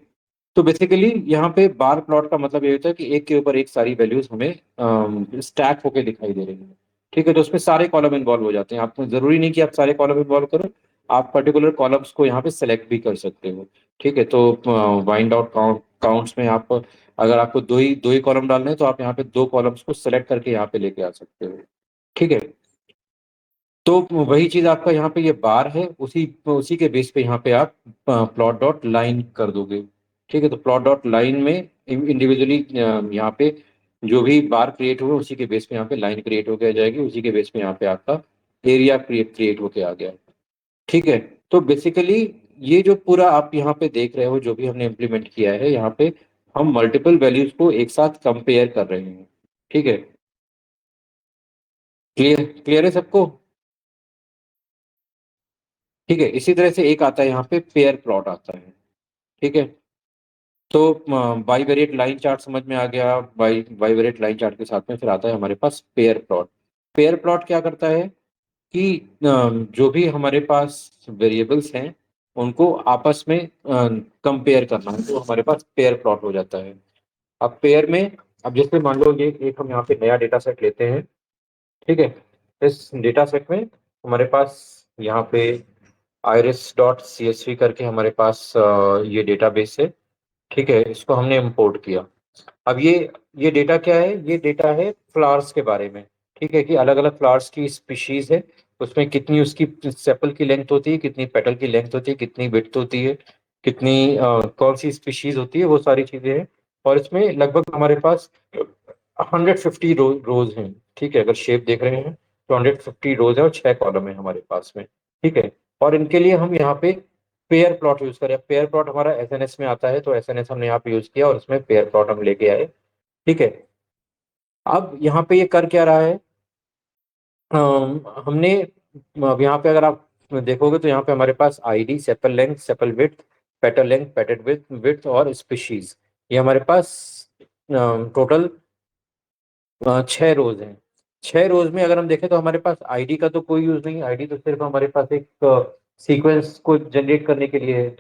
तो बेसिकली यहाँ पे बार प्लॉट का मतलब ये होता है कि एक के ऊपर एक सारी वैल्यूज हमें स्टैक होके दिखाई दे रही है। ठीक है, तो उसमें सारे कॉलम इन्वॉल्व हो जाते हैं। आपको जरूरी नहीं कि आप सारे कॉलम इन्वॉल्व करो, आप पर्टिकुलर कॉलम्स को यहाँ पे सेलेक्ट भी कर सकते हो। ठीक है, तो वाइंड आउट काउंट्स में आप, अगर आपको दो ही कॉलम डालने हैं, तो आप यहाँ पे 2 कॉलम्स को सेलेक्ट करके यहाँ पे लेके आ सकते हो। ठीक है, तो वही चीज आपका यहाँ पे ये बार है, उसी उसी के बेस पे यहाँ पे आप प्लॉट डॉट लाइन कर दोगे। ठीक है, तो प्लॉट डॉट लाइन में इंडिविजुअली यहाँ पे जो भी बार क्रिएट हुए उसी के बेस पे यहाँ पे लाइन क्रिएट होके आ जाएगी, उसी के बेस पे यहाँ पे आपका एरिया क्रिएट होके आ गया। ठीक है, तो बेसिकली ये जो पूरा आप यहाँ पे देख रहे हो, जो भी हमने इम्प्लीमेंट किया है यहाँ पे, हम मल्टीपल वैल्यूज को एक साथ कंपेयर कर रहे हैं। ठीक है, क्लियर क्लियर है सबको? ठीक है, इसी तरह से एक आता है यहाँ पे पेयर प्लॉट आता है। ठीक है, तो बाईवेरिएट लाइन चार्ट समझ में आ गया। बाईवेरिएट लाइन चार्ट के साथ में फिर आता है हमारे पास पेयर प्लॉट। पेयर प्लॉट क्या करता है कि जो भी हमारे पास वेरिएबल्स हैं उनको आपस में कंपेयर करना है, तो हमारे पास पेयर प्लॉट हो जाता है। अब पेयर में, अब जैसे मान लो ये एक हम यहाँ पे नया डेटा सेट लेते हैं। ठीक है, इस डेटा सेट में हमारे पास यहाँ पे iris.csv करके हमारे पास ये डेटाबेस है। ठीक है, इसको हमने इंपोर्ट किया। अब ये डेटा क्या है? ये डेटा है फ्लावर्स के बारे में। ठीक है, कि अलग अलग फ्लावर्स की स्पीशीज है, उसमें कितनी उसकी सेपल की लेंथ होती है, कितनी पेटल की लेंथ होती है, कितनी विड्थ होती है, कितनी कौन सी स्पीशीज होती है, वो सारी चीजें हैं। और इसमें लगभग हमारे पास 150 रोज हैं। ठीक है, अगर शेप देख रहे हैं तो 150 रोज है और 6 कॉलम है हमारे पास में। ठीक है, और इनके लिए हम यहाँ पे पेयर प्लॉट यूज करें। पेयर प्लॉट हमारा एसएनएस में आता है, तो एसएनएस हमने यहाँ पे यूज किया और उसमें पेयर प्लॉट हम लेके आए। ठीक है, अब यहाँ पे ये कर क्या रहा है? हमने, अब यहाँ पे अगर आप देखोगे तो यहाँ पे हमारे पास ID, sepal length, sepal width, petal length, petal width width और स्पीशीज, ये हमारे पास टोटल 6 रोज हैं। 6 रोज में अगर हम देखें तो हमारे पास आईडी का तो कोई यूज नहीं है। आईडी तो सिर्फ हमारे पास एक सीक्वेंस को जनरेट करने के लिए है,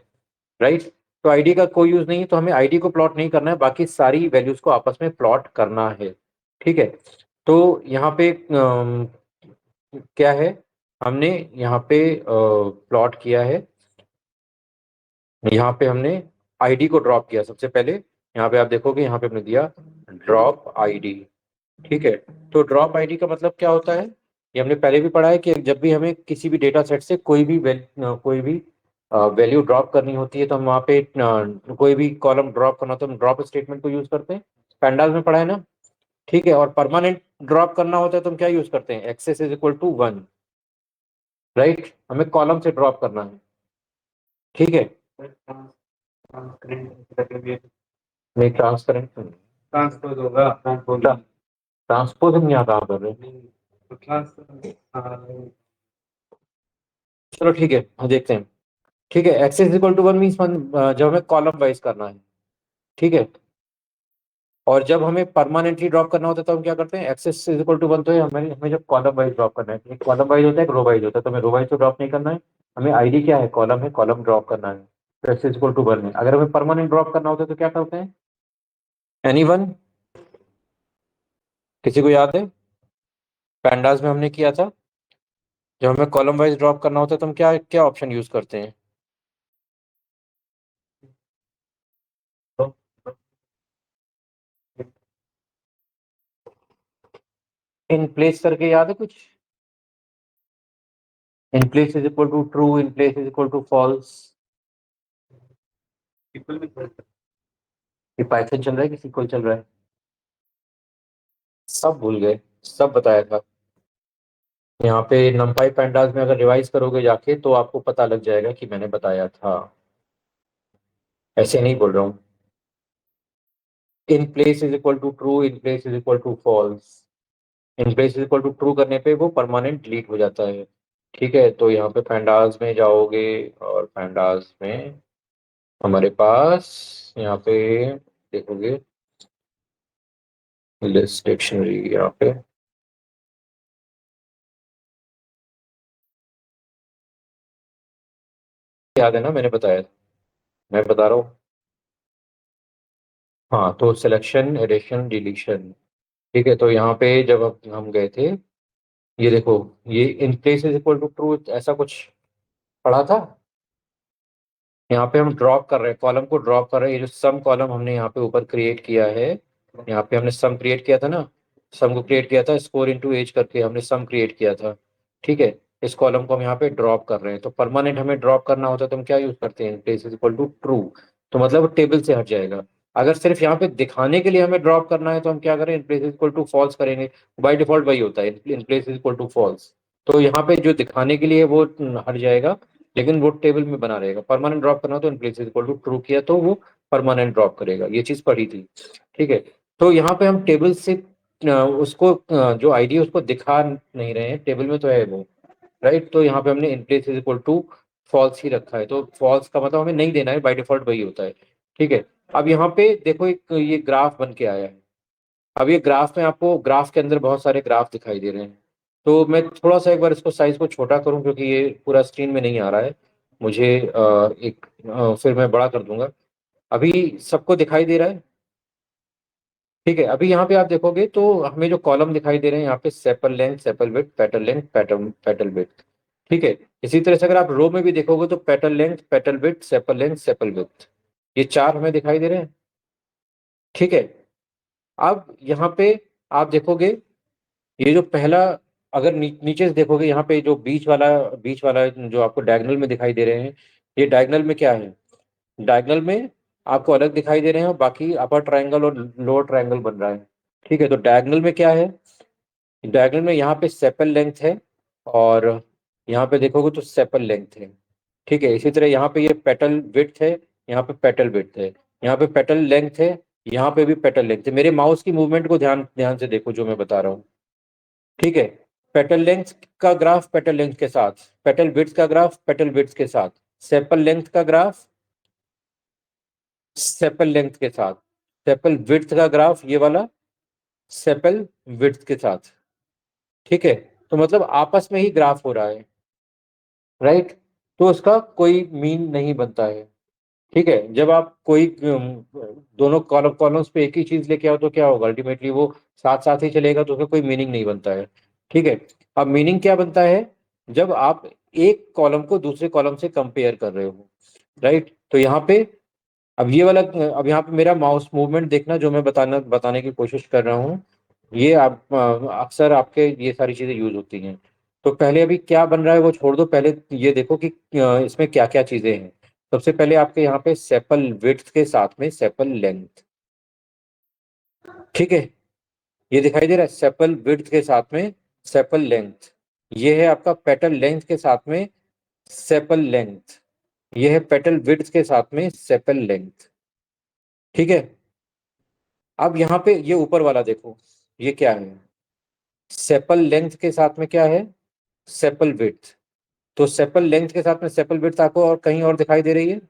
राइट? तो आईडी का कोई यूज नहीं है, तो हमें आईडी को प्लॉट नहीं करना है, बाकी सारी वैल्यूज को आपस में प्लॉट करना है। ठीक है, तो यहाँ पे क्या है, हमने यहाँ पे प्लॉट किया है। यहाँ पे हमने आईडी को ड्रॉप किया सबसे पहले। यहाँ पे आप देखोगे, यहाँ पे हमने दिया ड्रॉप आईडी। ठीक है, तो ड्रॉप आईडी का मतलब क्या होता है? ये हमने पहले भी पढ़ा है कि जब भी हमें किसी भी डेटा सेट से कोई भी वैल्यू ड्रॉप करनी होती है, तो हम वहाँ पे कोई भी कॉलम ड्रॉप करना, तो हम ड्रॉप स्टेटमेंट को यूज करते हैं। पैंडास में पढ़ा है ना? ठीक है, और परमानेंट ड्रॉप करना होता है तो हम क्या यूज करते हैं? Axis is equal to 1, right? हमें कॉलम से ड्रॉप करना है। ठीक है, नहीं ट्रांसपेरेंट, ट्रांसपोज होगा, ट्रांसपोज हम यहाँ कहाँ कर रहे हैं? चलो ठीक है, हम देखते हैं। ठीक है, एक्सेस इक्वल टू 1 मीन्स जब हमें कॉलम वाइज करना है। ठीक है, और जब हमें परमानेंटली ड्रॉप करना होता है तो हम क्या करते हैं? एक्सेस इज इक्वल टू 1 तो है, हमें हमें जब कॉलम वाइज ड्रॉप करना है, एक कॉलम वाइज होता है, एक रो वाइज होता है, तो हमें रो वाइज तो ड्रॉप नहीं करना है। हमें आईडी क्या है? कॉलम है, कॉलम ड्रॉप करना है, तो एक्सेस इक्वल टू 1 है। अगर हमें परमानेंट ड्रॉप करना होता है तो क्या करते हैं? एनीवन, किसी को याद है? पैंडास में हमने किया था, जब हमें कॉलम वाइज ड्रॉप करना होता है तो हम क्या क्या ऑप्शन यूज करते हैं? इन प्लेस करके याद है कुछ? In place is equal to true, in place is equal to false. ये पाइथन चल रहा है कि सीक्वल चल रहा है? सब भूल गए, सब बताया था। यहाँ पे नंपाई पैंडास में अगर रिवाइज करोगे जाके तो आपको पता लग जाएगा कि मैंने बताया था, ऐसे नहीं बोल रहा हूँ। In place is equal to true, in place is equal to false. In place is equal to true करने पे वो परमानेंट डिलीट हो जाता है। ठीक है, तो यहाँ पे पैंडास में जाओगे और पैंडास में हमारे पास यहाँ पे देखोगे लिस्ट डिक्शनरी, यहाँ पे याद है ना, मैंने बताया था, मैं बता रहा हूँ। हाँ, तो सिलेक्शन, एडिशन, डिलीशन। ठीक है, तो यहाँ पे जब हम गए थे, ये देखो, ये in place is equal to true ऐसा कुछ पढ़ा था। यहाँ पे हम ड्रॉप कर रहे हैं, कॉलम को ड्रॉप कर रहे हैं। ये जो सम कॉलम हमने यहाँ पे ऊपर क्रिएट किया है, यहाँ पे हमने सम क्रिएट किया था ना, सम को क्रिएट किया था स्कोर इनटू एज करके हमने सम क्रिएट किया था। ठीक है, इस कॉलम को हम यहाँ पे ड्रॉप कर रहे हैं, तो परमानेंट हमें ड्रॉप करना होता है तो हम क्या यूज करते हैं? Place is equal to true, तो मतलब वो टेबल से हट जाएगा। अगर सिर्फ यहाँ पे दिखाने के लिए हमें ड्रॉप करना है तो हम क्या करें? In place is equal to false करेंगे। बाई डिफॉल्ट वही होता है, in place is equal to false. तो यहाँ पे जो दिखाने के लिए वो हट जाएगा, लेकिन वो टेबल में बना रहेगा। परमानेंट ड्रॉप करना हो तो in place is equal to true किया तो वो परमानेंट ड्रॉप करेगा। ये चीज पढ़ी थी। ठीक है, तो यहाँ पे हम टेबल से उसको जो आईडी है उसको दिखा नहीं रहे हैं, टेबल में तो है वो, राइट। तो यहाँ पे हमने in place is equal to false ही रखा है, तो फॉल्स का मतलब हमें नहीं देना है, बाय डिफॉल्ट वही होता है। ठीक है। अब यहाँ पे देखो एक ये ग्राफ बन के आया है। अब ये ग्राफ में आपको ग्राफ के अंदर बहुत सारे ग्राफ दिखाई दे रहे हैं। तो मैं थोड़ा सा एक बार इसको साइज को छोटा करूं, क्योंकि ये पूरा स्क्रीन में नहीं आ रहा है मुझे। फिर मैं बड़ा कर दूंगा। अभी सबको दिखाई दे रहा है? ठीक है। अभी यहाँ पे आप देखोगे तो हमें जो कॉलम दिखाई दे रहे हैं यहाँ पे sepal length, sepal width, petal length, petal width. ठीक है। इसी तरह से अगर आप रो में भी देखोगे तो petal length, petal width, sepal length, sepal width, ये चार हमें दिखाई दे रहे हैं। ठीक है। अब यहाँ पे आप देखोगे ये जो पहला, अगर नीचे से देखोगे यहाँ पे जो बीच वाला जो आपको डायगोनल में दिखाई दे रहे हैं, ये डायगोनल में क्या है? डायगोनल में आपको अलग दिखाई दे रहे हैं और बाकी अपर ट्रायंगल और लोअर ट्रायंगल बन रहा है। ठीक है। तो डायगोनल में क्या है? डायगोनल में यहाँ पे सेपल लेंथ है, और यहाँ पे देखोगे तो सेपल लेंथ है। ठीक है। इसी तरह यहाँ पे ये पेटल विड्थ है, यहाँ पे पेटल विड्थ है, यहाँ पे पेटल लेंथ है, यहाँ पे भी पेटल लेंथ है। मेरे माउस की मूवमेंट को ध्यान ध्यान से देखो जो मैं बता रहा हूँ। ठीक है। पेटल लेंथ का ग्राफ पेटल लेंथ के साथ, पेटल विड्थ का ग्राफ पेटल विड्थ के साथ, सेपल लेंथ का ग्राफ सेपल लेंथ के साथ, सेपल विड्थ का ग्राफ ये वाला सेपल विड्थ के साथ। ठीक है। तो मतलब आपस में ही ग्राफ हो रहा है, राइट। तो उसका कोई मीन नहीं बनता है। ठीक है। जब आप कोई दोनों कॉलम्स पे एक ही चीज लेके आओ तो क्या होगा, अल्टीमेटली वो साथ साथ ही चलेगा, तो उसका कोई मीनिंग नहीं बनता है। ठीक है। अब मीनिंग क्या बनता है? जब आप एक कॉलम को दूसरे कॉलम से कंपेयर कर रहे हो, राइट। तो यहाँ पे अब ये वाला, अब यहाँ पे मेरा माउस मूवमेंट देखना जो मैं बताने की कोशिश कर रहा हूँ, ये आप अक्सर आपके ये सारी चीजें यूज होती हैं। तो पहले अभी क्या बन रहा है वो छोड़ दो, पहले ये देखो कि इसमें क्या क्या चीजें हैं। सबसे पहले आपके यहाँ पे सेपल विड्थ के साथ में सेपल लेंथ। ठीक है। ये दिखाई दे रहा है सेपल विड्थ के साथ में सेपल लेंथ। ये है आपका पेटल लेंथ के साथ में सेपल लेंथ। ये है पेटल विड्थ के साथ में सेपल लेंथ। ठीक है। अब यहाँ पे ये ऊपर वाला देखो, ये क्या है? सेपल लेंथ के साथ में क्या है? Sepal width. तो सेपल लेंथ के साथ में सेपल विड्थ आपको और कहीं और दिखाई दे रही है?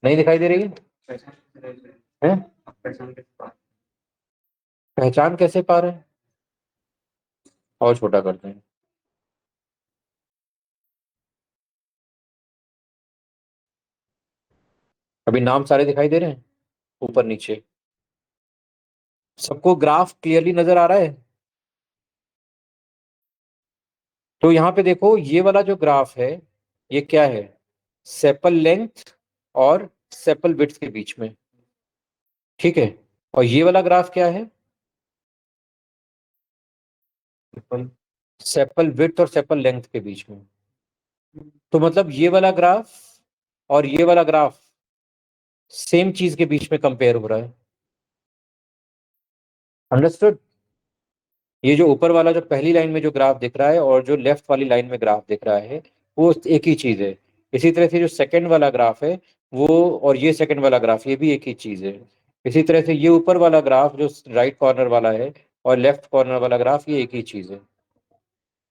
नहीं दिखाई दे रही है? हैं? पहचान कैसे पा रहे हैं? और छोटा करते हैं। अभी नाम सारे दिखाई दे रहे हैं ऊपर नीचे? सबको ग्राफ क्लियरली नजर आ रहा है? तो यहाँ पे देखो ये वाला जो ग्राफ है, ये क्या है? सेपल लेंथ और सेपल विड्थ के बीच में। ठीक है। और ये वाला ग्राफ क्या है? सेपल विड्थ और सेपल लेंथ के बीच में। तो मतलब ये वाला ग्राफ और ये वाला ग्राफ सेम चीज के बीच में कंपेयर हो रहा है। अंडरस्टूड? ये जो ऊपर वाला जो पहली लाइन में जो ग्राफ दिख रहा है और जो लेफ्ट वाली लाइन में ग्राफ दिख रहा है, वो एक ही चीज है। इसी तरह से जो सेकंड वाला ग्राफ है वो, और ये सेकंड वाला ग्राफ, ये भी एक ही चीज है। इसी तरह से ये ऊपर वाला ग्राफ जो राइट कॉर्नर वाला है और लेफ्ट कॉर्नर वाला ग्राफ, ये एक ही चीज है।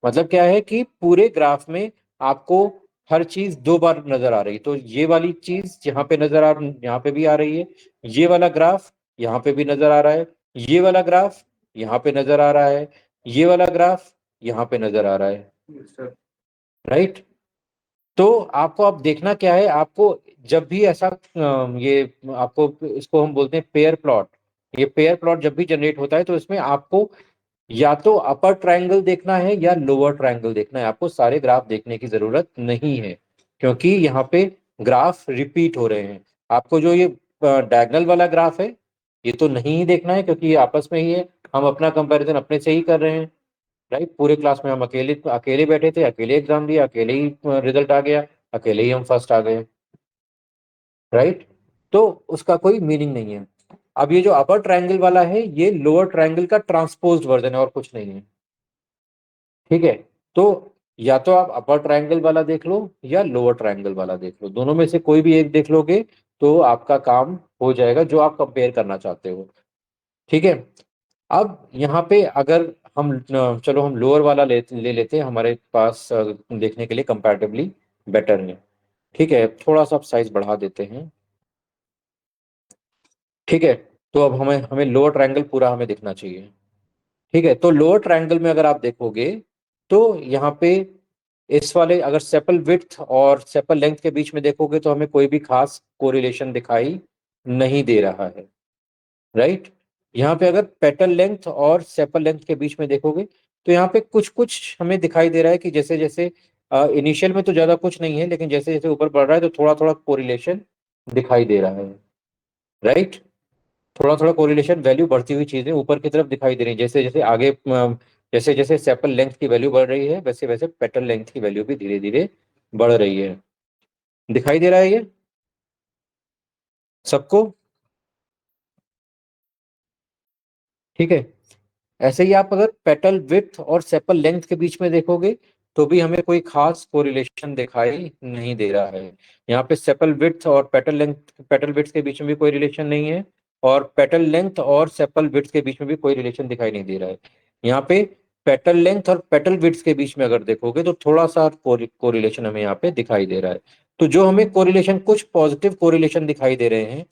मतलब क्या है कि पूरे ग्राफ में आपको हर चीज दो बार नजर आ रही है। तो ये वाली चीज यहाँ पे यहाँ पे भी आ रही है, ये वाला ग्राफ यहाँ पे भी नजर आ रहा है, ये वाला ग्राफ यहाँ पे नजर आ रहा है, ये वाला ग्राफ यहाँ पे नजर आ रहा है, राइट। तो आपको अब देखना क्या है, आपको जब भी ऐसा ये आपको, इसको हम बोलते हैं पेयर प्लॉट। ये पेयर प्लॉट जब भी जनरेट होता है तो इसमें आपको या तो अपर ट्रायंगल देखना है या लोअर ट्रायंगल देखना है। आपको सारे ग्राफ देखने की जरूरत नहीं है, क्योंकि यहाँ पे ग्राफ रिपीट हो रहे हैं। आपको जो ये डायगोनल वाला ग्राफ है, ये तो नहीं ही देखना है, क्योंकि ये आपस में ही है। हम अपना कंपैरिजन अपने से ही कर रहे हैं, राइट। पूरे क्लास में हम अकेले अकेले बैठे थे, अकेले एग्जाम दिया, अकेले ही रिजल्ट आ गया, अकेले ही हम फर्स्ट आ गए, राइट। तो उसका कोई मीनिंग नहीं है। अब ये जो अपर ट्रायंगल वाला है, ये लोअर ट्रायंगल का ट्रांसपोज्ड वर्जन है और कुछ नहीं है। ठीक है। तो या तो आप अपर ट्रायंगल वाला देख लो या लोअर ट्रायंगल वाला देख लो, दोनों में से कोई भी एक देख लोगे तो आपका काम हो जाएगा जो आप कंपेयर करना चाहते हो। ठीक है। अब यहाँ पे अगर हम चलो हम लोअर वाला ले लेते हैं, हमारे पास देखने के लिए कंपैरेटिवली बेटर है। ठीक है, थोड़ा सा साइज बढ़ा देते हैं। ठीक है, तो अब हमें हमें लोअर ट्रायंगल पूरा हमें दिखना चाहिए। ठीक है, तो लोअर ट्रायंगल में अगर आप देखोगे तो यहाँ पे इस वाले अगर सेपल विड्थ और सेपल लेंथ के बीच में देखोगे तो हमें कोई भी खास कोरिलेशन दिखाई नहीं दे रहा है। राइट, यहाँ पे अगर पेटल लेंथ और सेपल लेंथ के बीच में देखोगे तो यहाँ पे कुछ कुछ हमें दिखाई दे रहा है कि जैसे जैसे इनिशियल में तो ज्यादा कुछ नहीं है, लेकिन जैसे जैसे ऊपर बढ़ रहा है तो थोड़ा थोड़ा कोरिलेशन दिखाई दे रहा है। राइट, थोड़ा थोड़ा कोरिलेशन, वैल्यू बढ़ती हुई चीजें ऊपर की तरफ दिखाई दे रही है। जैसे जैसे आगे जैसे जैसे सेपल लेंथ की वैल्यू बढ़ रही है, वैसे वैसे पेटल लेंथ की वैल्यू भी धीरे धीरे बढ़ रही है। दिखाई दे रहा है ये सबको? ठीक है, ऐसे ही आप अगर पेटल विड्थ और सेपल लेंथ के बीच में देखोगे तो भी हमें कोई खास कोरिलेशन दिखाई नहीं दे रहा है। यहाँ पे सेपल विड्थ और पेटल विड्थ के बीच में भी कोई रिलेशन नहीं है, और पेटल लेंथ और सेपल विड्थ के बीच में भी कोई रिलेशन दिखाई नहीं दे रहा है। यहाँ पे पेटल लेंथ और पेटल विड्थ के बीच में अगर देखोगे तो थोड़ा सा कोरिलेशन हमें यहाँ पे दिखाई दे रहा है। तो जो हमें कोरिलेशन, कुछ पॉजिटिव कोरिलेशन दिखाई दे रहे हैं,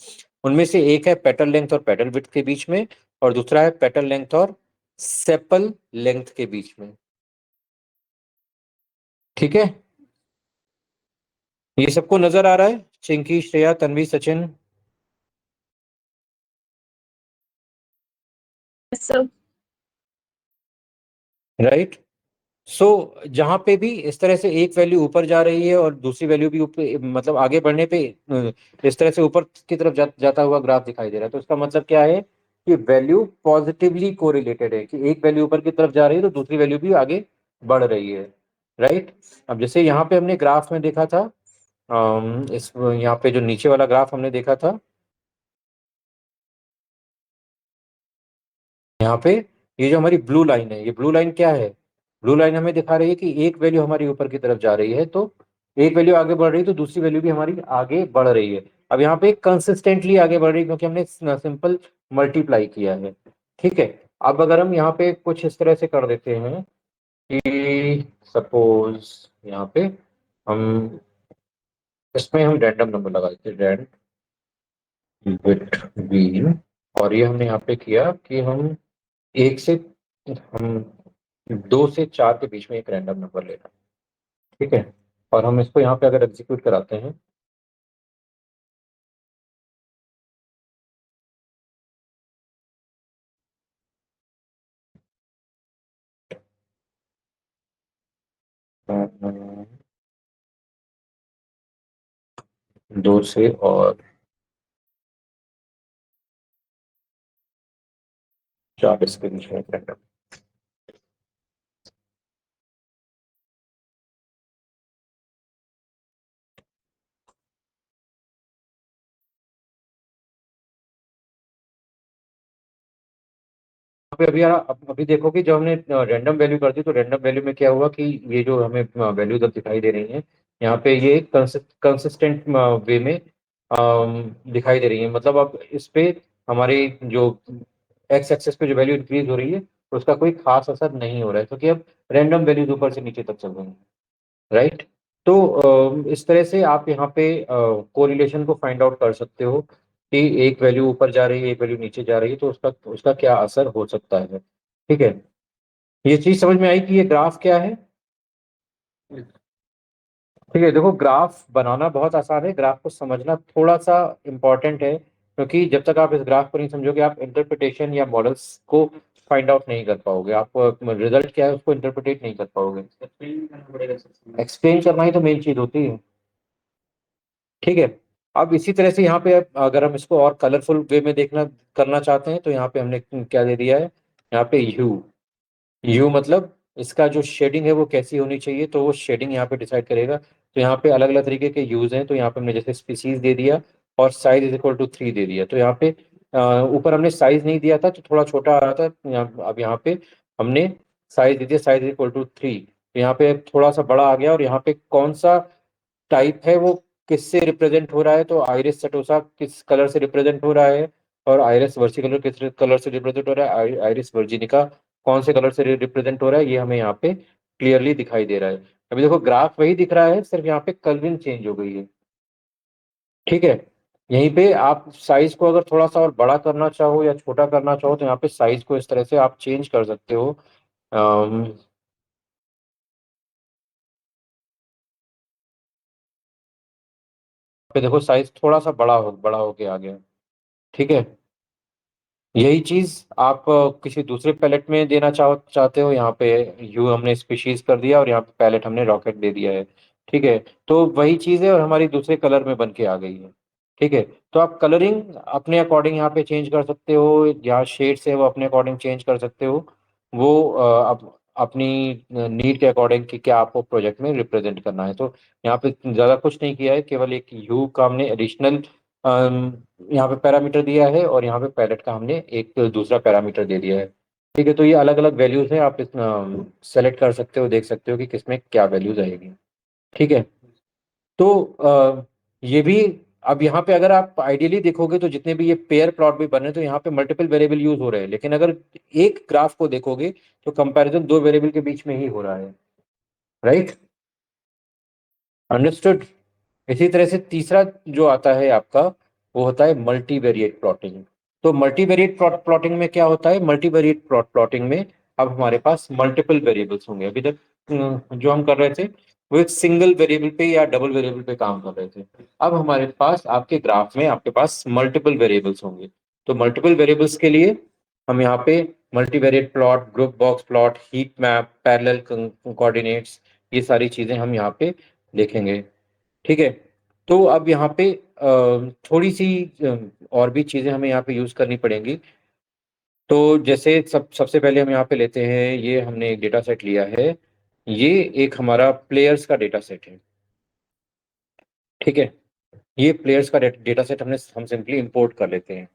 उनमें से एक है पेटल लेंथ और पेटल विड्थ के बीच में, और दूसरा है पेटल लेंथ और सेपल लेंथ के बीच में। ठीक है, ये सबको नजर आ रहा है? Chinki, Shreya, Tanvi, Sachin? Yes, sir. Right, so जहां पे भी इस तरह से एक वैल्यू ऊपर जा रही है और दूसरी वैल्यू भी ऊपर, मतलब आगे बढ़ने पे इस तरह से ऊपर की तरफ जाता हुआ ग्राफ दिखाई दे रहा है, तो इसका मतलब क्या है कि वैल्यू पॉजिटिवली कोरिलेटेड है, कि एक वैल्यू ऊपर की तरफ जा रही है तो दूसरी वैल्यू भी आगे बढ़ रही है। राइट, अब जैसे यहाँ पे हमने ग्राफ में देखा था, इस यहाँ पे जो नीचे वाला ग्राफ हमने देखा था, यहाँ पे ये जो हमारी ब्लू लाइन है, ये ब्लू लाइन क्या है? ब्लू लाइन हमें दिखा रही है कि एक वैल्यू हमारी ऊपर की तरफ जा रही है, तो एक वैल्यू आगे बढ़ रही है तो दूसरी वैल्यू भी हमारी आगे बढ़ रही है। अब यहाँ पे कंसिस्टेंटली आगे बढ़ रही है क्योंकि हमने सिंपल मल्टीप्लाई किया है। ठीक है, अब अगर हम यहाँ पे कुछ इस तरह से कर देते हैं कि सपोज यहाँ पे हम इसमें हम रैंडम नंबर लगा देते हैं, रैंड विथ वील, और ये हमने यहाँ पे किया कि हम एक से हम 2 से 4 के बीच में एक रैंडम नंबर लेना है। ठीक है, और हम इसको यहाँ पे अगर एग्जीक्यूट कराते हैं, 2 से और 4 इसके बीच में एक रैंडम। अभी यार अभी देखो कि जब हमने रैंडम वैल्यू कर दी तो रैंडम वैल्यू में क्या हुआ कि ये जो हमें वैल्यूज अब दिखाई दे रही हैं, यहाँ पे ये कंसिस्टेंट वे में दिखाई दे रही है। मतलब अब इस पे हमारी जो एक्स एक्सेस पे जो वैल्यू इंक्रीज हो रही है उसका कोई खास असर नहीं हो रहा है, क्योंकि अब रैंडम वैल्यूज ऊपर से नीचे तक चल रही हैं। राइट, तो इस तरह से आप यहाँ पे कोरिलेशन को फाइंड आउट कर सकते हो कि एक वैल्यू ऊपर जा रही है, एक वैल्यू नीचे जा रही है, तो उसका उसका क्या असर हो सकता है। ठीक है, ये चीज समझ में आई कि ये ग्राफ क्या है? ठीक है, देखो ग्राफ बनाना बहुत आसान है, ग्राफ को समझना थोड़ा सा इम्पोर्टेंट है, क्योंकि जब तक आप इस ग्राफ को नहीं समझोगे आप इंटरप्रिटेशन या मॉडल्स को फाइंड आउट नहीं कर पाओगे, आप रिजल्ट क्या है उसको इंटरप्रिटेट नहीं कर पाओगे। एक्सप्लेन करना ही तो मेन चीज होती है। ठीक है, अब इसी तरह से यहाँ पे अगर हम इसको और कलरफुल वे में देखना करना चाहते हैं तो यहाँ पे हमने क्या दे दिया है, यहाँ पे यू मतलब इसका जो शेडिंग है वो कैसी होनी चाहिए, तो वो शेडिंग यहाँ पे डिसाइड करेगा। तो यहाँ पे अलग अलग तरीके के यूज हैं, तो यहाँ पे हमने जैसे स्पीसीज दे दिया और साइज इज इक्वल टू 3 दे दिया। तो यहाँ पे ऊपर हमने साइज नहीं दिया था तो थोड़ा छोटा आ रहा था, अब यहाँ पे हमने साइज दे दिया, साइज इज इक्वल टू 3, तो यहाँ पे थोड़ा सा बड़ा आ गया। और यहाँ पे कौन सा टाइप है वो किससे रिप्रेजेंट हो रहा है, तो आइरिस सेटोसा किस कलर से रिप्रेजेंट हो रहा है, और आइरिस वर्सिकलर किस कलर से रिप्रेजेंट हो रहा है, आइरिस वर्जिनिका कौन से कलर से रिप्रेजेंट हो रहा है, ये हमें यहाँ पे क्लियरली दिखाई दे रहा है। अभी देखो ग्राफ वही दिख रहा है, सिर्फ यहाँ पे कलरिंग चेंज हो गई है। ठीक है, यहीं पे आप साइज को अगर थोड़ा सा और बड़ा करना चाहो या छोटा करना चाहो तो यहाँ पे साइज को इस तरह से आप चेंज कर सकते हो। पे देखो साइज थोड़ा सा बड़ा हो के आ गया। ठीक है, यही चीज आप किसी दूसरे पैलेट में देना चाहते हो, यहाँ पे यू हमने स्पीशीज कर दिया और यहाँ पे पैलेट हमने रॉकेट दे दिया है। ठीक है, तो वही चीज है और हमारी दूसरे कलर में बन के आ गई है। ठीक है, तो आप कलरिंग अपने अकॉर्डिंग यहाँ पे चेंज कर सकते हो, यहाँ शेड्स है वो अपने अकॉर्डिंग चेंज कर सकते हो। वो अपनी नीड के अकॉर्डिंग कि क्या आपको प्रोजेक्ट में रिप्रेजेंट करना है। तो यहाँ पे ज़्यादा कुछ नहीं किया है, केवल एक यू का हमने एडिशनल यहाँ पे पैरामीटर दिया है और यहाँ पे पैलेट का हमने एक दूसरा पैरामीटर दे दिया है। ठीक है, तो ये अलग अलग वैल्यूज हैं, आप इस सेलेक्ट कर सकते हो, देख सकते हो कि किसमें क्या वैल्यूज आएगी। ठीक है, तो ये भी, अब यहाँ पे अगर आप आइडियली देखोगे तो जितने भी ये पेयर प्लॉट भी बन रहे हैं तो यहाँ पे मल्टीपल वेरिएबल यूज हो रहे हैं, लेकिन अगर एक ग्राफ को देखोगे तो कंपैरिजन दो वेरिएबल के बीच में ही हो रहा है। Right, understood. इसी तरह से तीसरा जो आता है आपका, वो होता है मल्टीवेरिएट प्लॉटिंग। तो मल्टीवेरिएट प्लॉटिंग में क्या होता है, मल्टीवेरिएट प्लॉटिंग में अब हमारे पास मल्टीपल वेरिएबल्स होंगे। अभी तक जो हम कर रहे थे वो एक सिंगल वेरिएबल पे या डबल वेरिएबल पे काम कर रहे थे। अब हमारे पास आपके ग्राफ में आपके पास मल्टीपल वेरिएबल्स होंगे। तो मल्टीपल वेरिएबल्स के लिए हम यहाँ पे multivariate plot, group box plot, heat map, parallel coordinates, ये सारी चीजें हम यहाँ पे देखेंगे। ठीक है, तो अब यहाँ पे थोड़ी सी और भी चीजें हमें यहाँ पे यूज करनी पड़ेंगी। तो जैसे सबसे पहले हम यहाँ पे लेते हैं, ये हमने एक डेटा सेट लिया है, ये एक हमारा प्लेयर्स का डेटा सेट है। ठीक है, ये प्लेयर्स का डेटा सेट हम सिंपली इंपोर्ट कर लेते हैं।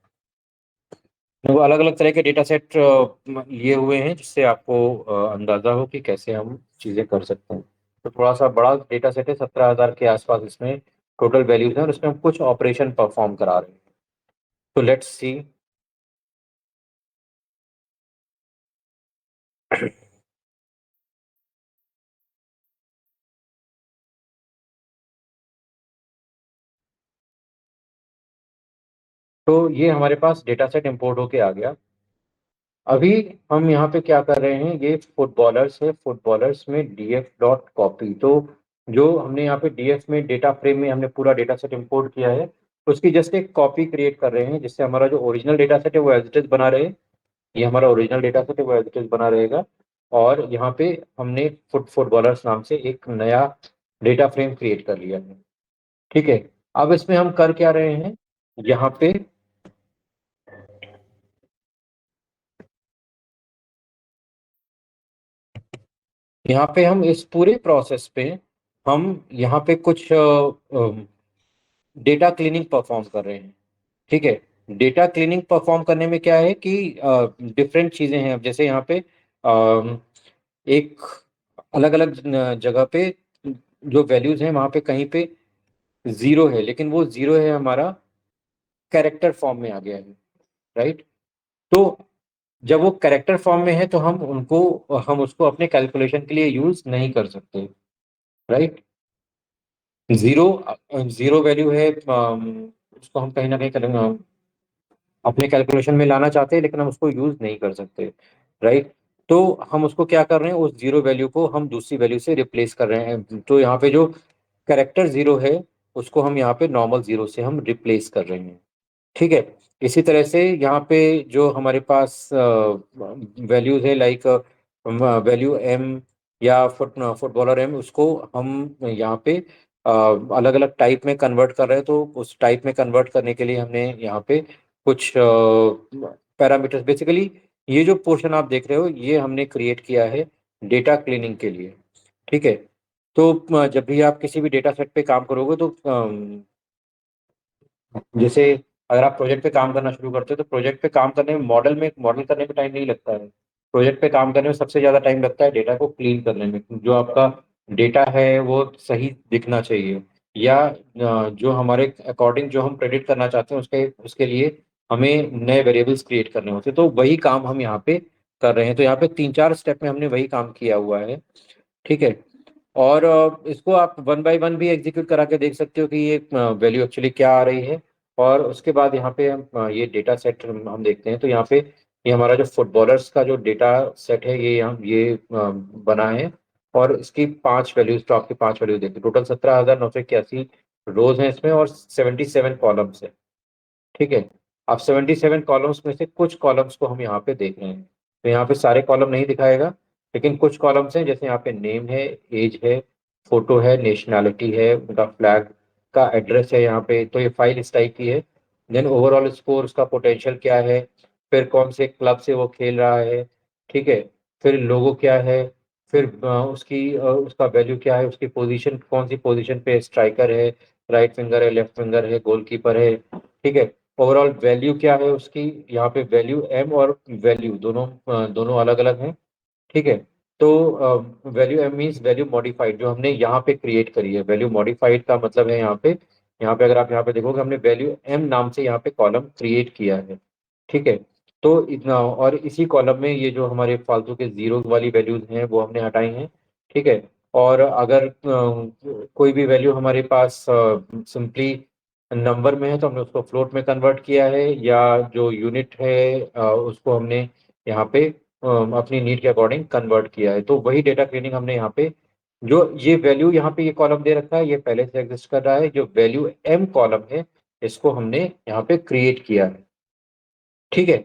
तो अलग अलग तरह के डेटा सेट लिए हुए हैं जिससे आपको अंदाजा हो कि कैसे हम चीजें कर सकते हैं। तो थोड़ा सा बड़ा डेटा सेट है, 17,000 के आसपास इसमें टोटल वैल्यूज हैं और इसमें हम कुछ ऑपरेशन परफॉर्म करा रहे हैं। तो लेट्स सी। तो ये हमारे पास डेटा सेट इंपोर्ट होके आ गया। अभी हम यहाँ पे क्या कर रहे हैं, ये फुटबॉलर्स है, फुटबॉलर्स में डीएफ डॉट कॉपी। तो जो हमने यहाँ पे डीएफ में डेटा फ्रेम में हमने पूरा डेटा सेट इंपोर्ट किया है, उसकी जस्ट एक कॉपी क्रिएट कर रहे हैं जिससे हमारा जो ओरिजिनल डेटा सेट है वो एज इट इज बना रहे। ये हमारा ओरिजिनल डेटा सेट है वो एज इट इज बना रहेगा। और यहाँ पे हमने फुटबॉलर्स नाम से एक नया डेटा फ्रेम क्रिएट कर लिया है। ठीक है, अब इसमें हम कर क्या रहे हैं, यहाँ पे हम इस पूरे प्रोसेस पे हम यहाँ पे कुछ डेटा क्लीनिंग परफॉर्म कर रहे हैं। ठीक है, डेटा क्लीनिंग परफॉर्म करने में क्या है कि डिफरेंट चीजें हैं। अब जैसे यहाँ पे एक अलग अलग जगह पे जो वैल्यूज हैं वहां पे कहीं पे जीरो है, लेकिन वो जीरो है हमारा कैरेक्टर फॉर्म में आ गया है। राइट, तो जब वो कैरेक्टर फॉर्म में है तो हम उसको अपने कैलकुलेशन के लिए यूज नहीं कर सकते। राइट, जीरो जीरो वैल्यू है, उसको हम कहीं ना कहीं अपने कैलकुलेशन में लाना चाहते हैं लेकिन हम उसको यूज नहीं कर सकते। राइट, तो हम उसको क्या कर रहे हैं, उस जीरो वैल्यू को हम दूसरी वैल्यू से रिप्लेस कर रहे हैं। तो यहाँ पे जो करेक्टर जीरो है उसको हम यहाँ पे नॉर्मल जीरो से हम रिप्लेस कर रहे हैं। ठीक है, इसी तरह से यहाँ पे जो हमारे पास वैल्यूज है, लाइक वैल्यू एम या फुटबॉलर एम, उसको हम यहाँ पे अलग अलग टाइप में कन्वर्ट कर रहे हैं। तो उस टाइप में कन्वर्ट करने के लिए हमने यहाँ पे कुछ पैरामीटर्स, बेसिकली ये जो पोर्शन आप देख रहे हो ये हमने क्रिएट किया है डेटा क्लीनिंग के लिए। ठीक है, तो जब भी आप किसी भी डेटा सेट पे काम करोगे तो जैसे अगर आप प्रोजेक्ट पे काम करना शुरू करते हो तो प्रोजेक्ट पे काम करने में मॉडल करने में टाइम नहीं लगता है। प्रोजेक्ट पे काम करने में सबसे ज्यादा टाइम लगता है डेटा को क्लीन करने में। जो आपका डेटा है वो सही दिखना चाहिए, या जो हमारे अकॉर्डिंग जो हम प्रेडिक्ट करना चाहते हैं उसके उसके लिए हमें नए वेरिएबल्स क्रिएट करने होते हैं। तो वही काम हम यहाँ पे कर रहे हैं। तो यहाँ पे 3-4 स्टेप में हमने वही काम किया हुआ है। ठीक है। और इसको आप वन बाय वन भी एग्जीक्यूट करा के देख सकते हो कि ये वैल्यू एक्चुअली क्या आ रही है। और उसके बाद यहाँ पे हम ये डेटा सेट हम देखते हैं। तो यहाँ पे ये हमारा जो फुटबॉलर्स का जो डेटा सेट है ये बना है। और इसकी 5 वैल्यूज, तो आपकी 5 वैल्यूज देखते हैं। टोटल 17,981 रोज हैं इसमें और 77 कॉलम्स है। ठीक है। अब 77 कॉलम्स में से कुछ कॉलम्स को हम यहाँ पे देख रहे हैं। तो यहाँ पे सारे कॉलम नहीं दिखाएगा, लेकिन कुछ कॉलम्स हैं, जैसे यहाँ पे नेम है, एज है, फोटो है, नेशनैलिटी है, उनका फ्लैग का एड्रेस है यहाँ पे। तो ये फाइल इस टाइप की है। देन ओवरऑल स्कोर, उसका पोटेंशियल क्या है, फिर कौन से क्लब से वो खेल रहा है। ठीक है। फिर लोगो क्या है, फिर उसका वैल्यू क्या है, उसकी पोजीशन कौन सी पोजीशन पे स्ट्राइकर है, राइट फिंगर है, लेफ्ट फिंगर है, गोलकीपर है। ठीक है। ओवरऑल वैल्यू क्या है उसकी, यहाँ पे वैल्यू एम और वैल्यू दोनों अलग अलग हैं। ठीक है। तो value M means value modified, जो हमने यहाँ पे क्रिएट करी है। वैल्यू मॉडिफाइड का मतलब है यहाँ पे अगर आप यहाँ पे देखोगे, हमने वैल्यू एम नाम से यहाँ पे कॉलम क्रिएट किया है। ठीक है। तो इतना, और इसी कॉलम में ये जो हमारे फालतू के जीरो वाली वैल्यूज हैं वो हमने हटाई हैं। ठीक है। और अगर कोई भी वैल्यू हमारे पास सिंपली नंबर में है तो हमने उसको फ्लोट में कन्वर्ट किया है, या जो यूनिट है उसको हमने यहाँ पे अपनी नीड के अकॉर्डिंग कन्वर्ट किया है। तो वही डेटा क्लीनिंग हमने यहाँ पे, जो ये वैल्यू यहाँ पे ये कॉलम दे रखा है, ये पहले से एग्जिस्ट कर रहा है। जो वैल्यू एम कॉलम है, इसको हमने यहाँ पे क्रिएट किया है। ठीक है।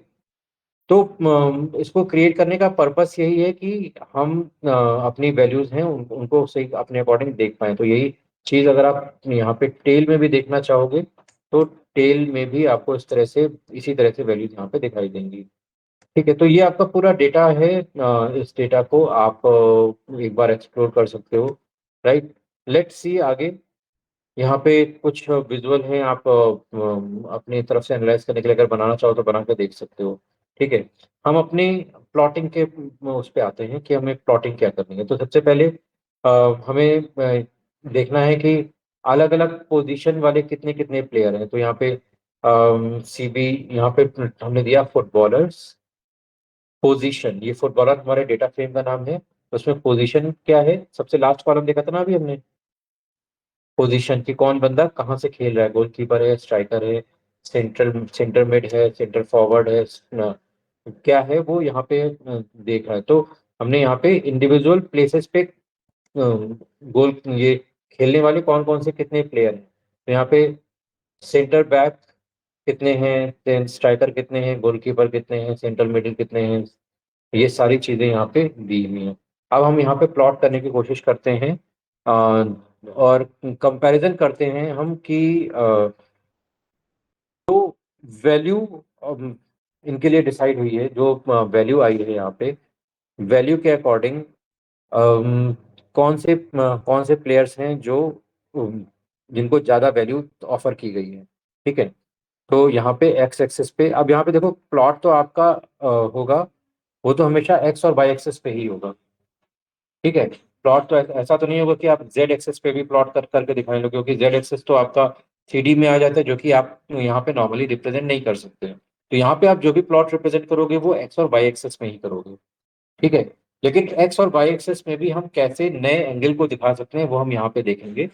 तो इसको क्रिएट करने का पर्पस यही है कि हम अपनी वैल्यूज हैं उनको सही अपने अकॉर्डिंग देख पाए। तो यही चीज अगर आप यहाँ पे टेल में भी देखना चाहोगे, तो टेल में भी आपको इसी तरह से वैल्यूज यहाँ पे दिखाई देंगी। ठीक है। तो ये आपका पूरा डेटा है। इस डेटा को आप एक बार एक्सप्लोर कर सकते हो। राइट। लेट्स सी आगे। यहाँ पे कुछ विजुअल हैं, आप अपनी तरफ से एनालाइज करने के लिए अगर बनाना चाहो तो बना के देख सकते हो। ठीक है। हम अपनी प्लॉटिंग के उस पे आते हैं कि हमें प्लॉटिंग क्या करनी है। तो सबसे पहले हमें देखना है कि अलग अलग पोजीशन वाले कितने कितने प्लेयर हैं। तो यहाँ पे सीबी, यहाँ पे हमने दिया फुटबॉलर्स पोजीशन। ये फुटबॉलर हमारे डेटा फ्रेम का नाम है। उसमें पोजीशन क्या है, सबसे लास्ट कॉलम देखा था ना अभी हमने, पोजीशन की कौन बंदा कहाँ से खेल रहा है, गोलकीपर है, स्ट्राइकर है, सेंटर मिड है, सेंटर फॉरवर्ड है, क्या है वो यहाँ पे देख रहा है। तो हमने यहाँ पे इंडिविजुअल प्लेसेस पे गोल ये खेलने वाले कौन कौन से कितने प्लेयर हैं। तो यहाँ पे सेंटर बैक कितने हैं, देन स्ट्राइकर कितने हैं, गोलकीपर कितने हैं, सेंटर मिडिल कितने हैं, ये सारी चीजें यहाँ पे दी हुई हैं। अब हम यहाँ पे प्लॉट करने की कोशिश करते हैं और कंपैरिजन करते हैं हम कि वैल्यू इनके लिए डिसाइड हुई है। जो वैल्यू आई है यहाँ पे, वैल्यू के अकॉर्डिंग कौन से प्लेयर्स हैं जो जिनको ज़्यादा वैल्यू ऑफर की गई है। ठीक है। तो यहाँ पे एक्स एक्सिस पे, अब यहाँ पे देखो प्लॉट तो आपका होगा, वो तो हमेशा एक्स और वाई एक्सिस पे ही होगा। ठीक है। प्लॉट तो ऐसा तो नहीं होगा कि आप जेड एक्सिस पे भी प्लॉट करके दिखाएं लो, क्योंकि जेड एक्सिस तो आपका थ्री में आ जाता है, जो कि आप यहाँ पे नॉर्मली रिप्रेजेंट नहीं कर सकते। तो यहाँ पे आप जो भी प्लॉट रिप्रेजेंट करोगे वो एक्स और वाई एक्सिस में ही करोगे। ठीक है। लेकिन एक्स और वाई एक्सिस में भी हम कैसे नए एंगल को दिखा सकते हैं वो हम यहाँ पे देखेंगे।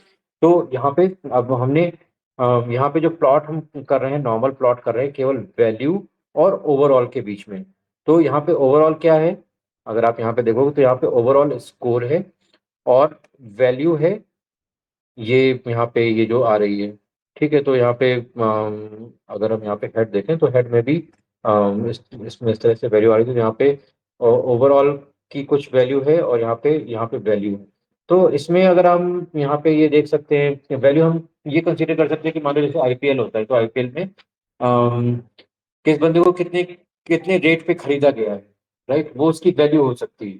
तो यहाँ पे अब हमने यहाँ पे जो प्लॉट हम कर रहे हैं, नॉर्मल प्लॉट कर रहे हैं केवल वैल्यू और ओवरऑल के बीच में। तो यहाँ पे ओवरऑल क्या है, अगर आप यहाँ पे देखोगे तो यहाँ पे ओवरऑल स्कोर है और वैल्यू है ये यहाँ पे ये जो आ रही है। ठीक है। तो यहाँ पे अगर हम यहाँ पे हेड देखें तो हेड में भी इसमें इस तरह से वैल्यू आ रही है। तो यहाँ पे ओवरऑल की कुछ वैल्यू है और यहाँ पे वैल्यू है। तो इसमें अगर हम यहाँ पे ये देख सकते हैं वैल्यू, हम ये कंसीडर कर सकते हैं कि मान लो जैसे आईपीएल होता है, तो आईपीएल में किस बंदे को कितने कितने रेट पे खरीदा गया है, राइट, वो उसकी वैल्यू हो सकती है।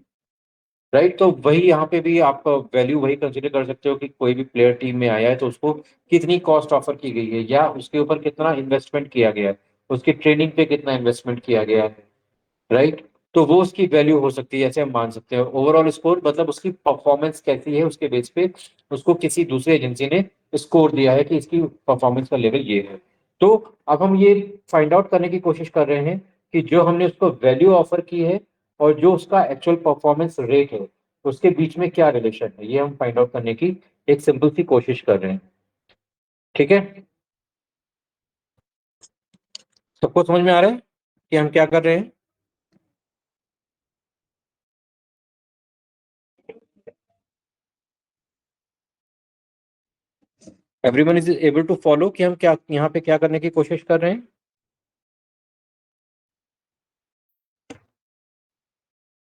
राइट। तो वही यहाँ पे भी आप वैल्यू वही कंसीडर कर सकते हो कि कोई भी प्लेयर टीम में आया है तो उसको कितनी कॉस्ट ऑफर की गई है, या उसके ऊपर कितना इन्वेस्टमेंट किया गया है, उसकी ट्रेनिंग पे कितना इन्वेस्टमेंट किया गया है। राइट। तो वो उसकी वैल्यू हो सकती है, ऐसे हम मान सकते हैं। ओवरऑल स्कोर मतलब उसकी परफॉर्मेंस कैसी है, उसके बेस पे उसको किसी दूसरे एजेंसी ने स्कोर दिया है कि इसकी परफॉर्मेंस का लेवल ये है। तो अब हम ये फाइंड आउट करने की कोशिश कर रहे हैं कि जो हमने उसको वैल्यू ऑफर की है और जो उसका एक्चुअल परफॉर्मेंस रेट है उसके बीच में क्या रिलेशन है, ये हम फाइंड आउट करने की एक सिंपल सी कोशिश कर रहे हैं। ठीक है, सबको समझ में आ रहा है कि हम क्या कर रहे हैं? Everyone is able to follow कि हम क्या यहाँ पे क्या करने की कोशिश कर रहे हैं?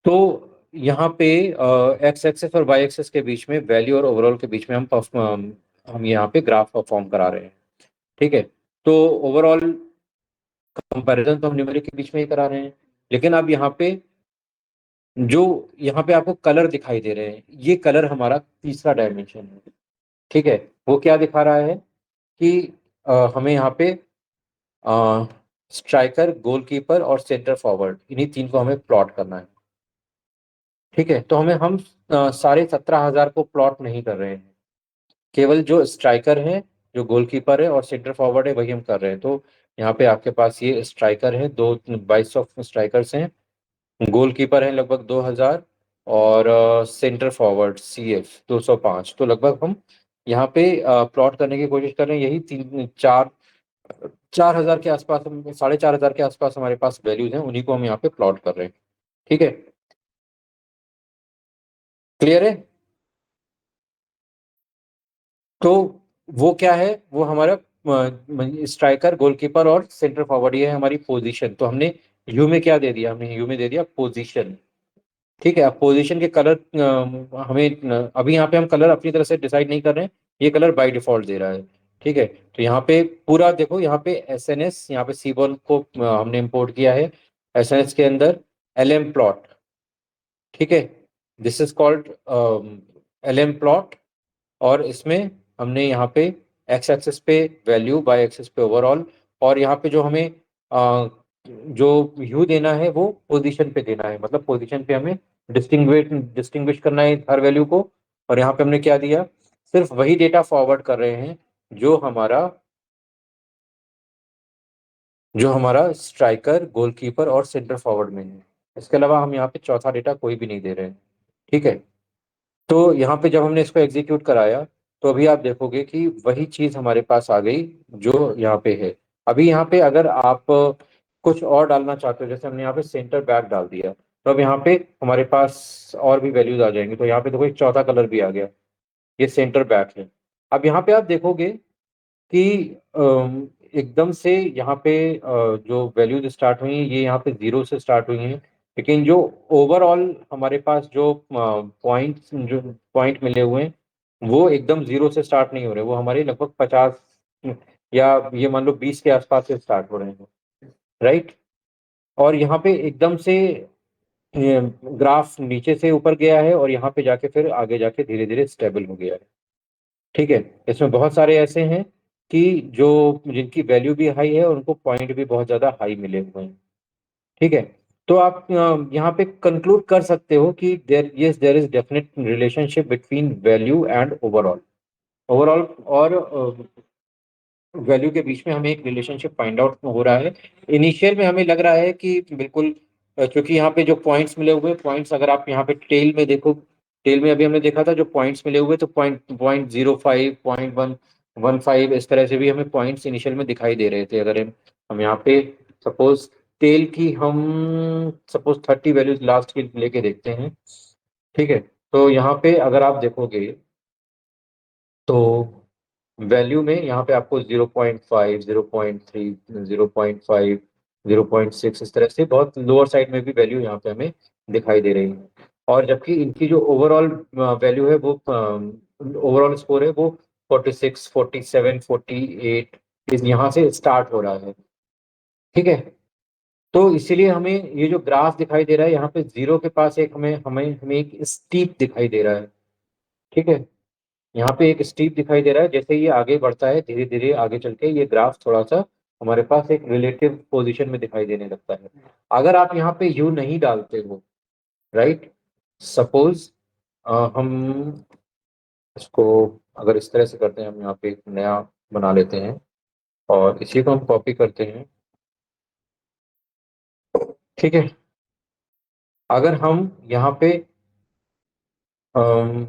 तो यहाँ पे एक्स एक्सेस और वाई एक्सेस के बीच में वैल्यू और ओवरऑल के बीच में हम यहाँ पे ग्राफ परफॉर्म करा रहे हैं। ठीक है, तो ओवरऑल कंपैरिजन तो हम न्यूमेरिक के बीच में ही करा रहे हैं, लेकिन अब यहाँ पे जो यहाँ पे आपको कलर दिखाई दे रहे हैं, ये कलर हमारा तीसरा डायमेंशन है। ठीक है, वो क्या दिखा रहा है कि हमें यहाँ पे स्ट्राइकर, गोलकीपर और सेंटर फॉरवर्ड, इन्हीं तीन को हमें प्लॉट करना है। ठीक है, तो हम सारे 17,000 को प्लॉट नहीं कर रहे हैं, केवल जो स्ट्राइकर है, जो गोलकीपर है और सेंटर फॉरवर्ड है वही हम कर रहे हैं। तो यहाँ पे आपके पास ये स्ट्राइकर है, दो 2200 स्ट्राइकर्स हैं, गोलकीपर है लगभग 2,000 और सेंटर फॉरवर्ड CF 205। तो लगभग हम यहाँ पे प्लॉट करने की कोशिश कर रहे हैं, यही 4,000 के आसपास, 4,500 के आसपास हमारे पास वैल्यूज हैं, उन्हीं को हम यहाँ पे प्लॉट कर रहे हैं। ठीक है, क्लियर है? तो वो क्या है, वो हमारा स्ट्राइकर, गोलकीपर और सेंटर फॉरवर्ड, ये है हमारी पोजीशन। तो हमने यू में क्या दे दिया, हमने यू में दे दिया पोजीशन। ठीक है, अब पोजीशन के कलर हमें अभी यहाँ पे हम कलर अपनी तरह से डिसाइड नहीं कर रहे हैं, ये कलर बाय डिफॉल्ट दे रहा है। ठीक है, तो यहाँ पे पूरा देखो, यहाँ पे SNS, यहाँ पे सीबॉल को हमने इंपोर्ट किया है SNS के अंदर LM प्लॉट। ठीक है, this is called LM plot. और इसमें हमने यहाँ पे एक्स एक्सिस पे वैल्यू, बाय एक्सिस पे ओवरऑल, और यहाँ पे जो हमें जो यू देना है वो पोजीशन पे देना है, मतलब पोजीशन पे हमें डिस्टिंग्विश करना है हर वैल्यू को। और यहाँ पे हमने क्या दिया, सिर्फ वही डेटा फॉरवर्ड कर रहे हैं जो हमारा स्ट्राइकर, गोलकीपर और सेंटर फॉरवर्ड में है। इसके अलावा हम यहाँ पे चौथा डेटा कोई भी नहीं दे रहे हैं। ठीक है, तो यहाँ पे जब हमने इसको एग्जीक्यूट कराया, तो अभी आप देखोगे कि वही चीज हमारे पास आ गई जो यहाँ पे है। अभी यहाँ पे अगर आप कुछ और डालना चाहते हो, जैसे हमने यहाँ पे सेंटर बैक डाल दिया, तो अब यहाँ पे हमारे पास और भी वैल्यूज आ जाएंगी। तो यहाँ पे देखो एक चौथा कलर भी आ गया, ये सेंटर बैक है। अब यहाँ पे आप देखोगे कि एकदम से यहाँ पे जो वैल्यूज स्टार्ट हुई हैं, ये यहाँ पे 0 से स्टार्ट हुई हैं, लेकिन जो ओवरऑल हमारे पास जो पॉइंट मिले हुए हैं, वो एकदम 0 से स्टार्ट नहीं हो रहे, वो हमारे लगभग 50 या ये मान लो 20 के आसपास से स्टार्ट हो रहे हैं। राइट, और यहाँ पे एकदम से ग्राफ नीचे से ऊपर गया है और यहाँ पे जाके फिर आगे जाके धीरे धीरे स्टेबल हो गया है। ठीक है, इसमें बहुत सारे ऐसे हैं कि जो जिनकी वैल्यू भी हाई है और उनको पॉइंट भी बहुत ज्यादा हाई मिले हुए हैं। ठीक है, तो आप यहाँ पे कंक्लूड कर सकते हो कि there is definite relationship between value and overall. Overall और वैल्यू के बीच में हमें एक रिलेशनशिप फाइंड आउट हो रहा है। इनिशियल में हमें लग रहा है कि बिल्कुल, क्योंकि यहाँ पे जो पॉइंट्स मिले हुए, पॉइंट्स अगर आप यहाँ पे टेल में देखो, टेल में अभी हमने देखा था जो पॉइंट्स मिले हुए, तो पॉइंट 0.05, 0.115, इस तरह से भी हमें पॉइंट्स इनिशियल में दिखाई दे रहे थे। अगर हम यहाँ पे सपोज टेल की हम सपोज 30 वैल्यूज लास्ट की लेके देखते हैं। ठीक है, तो यहाँ पे अगर आप देखोगे तो वैल्यू में यहाँ पे आपको 0.5, 0.3, 0.5, 0.6, इस तरह से बहुत लोअर साइड में भी वैल्यू यहाँ पे हमें दिखाई दे रही है। और जबकि इनकी जो ओवरऑल वैल्यू है, वो ओवरऑल स्कोर है, वो 46, 47, 48 इस यहाँ से स्टार्ट हो रहा है। ठीक है, तो इसीलिए हमें ये जो ग्राफ दिखाई दे रहा है, यहाँ पे 0 के पास एक हमें हमें हमें एक स्टीप दिखाई दे रहा है। ठीक है, यहाँ पे एक स्टीप दिखाई दे रहा है, जैसे ये आगे बढ़ता है धीरे धीरे आगे चल के ये ग्राफ थोड़ा सा हमारे पास एक रिलेटिव पोजीशन में दिखाई देने लगता है। अगर आप यहाँ पे यू नहीं डालते हो, राइट, सपोज हम इसको अगर इस तरह से करते हैं, हम यहाँ पे एक नया बना लेते हैं और इसी को हम कॉपी करते हैं। ठीक है, अगर हम यहाँ पे अम,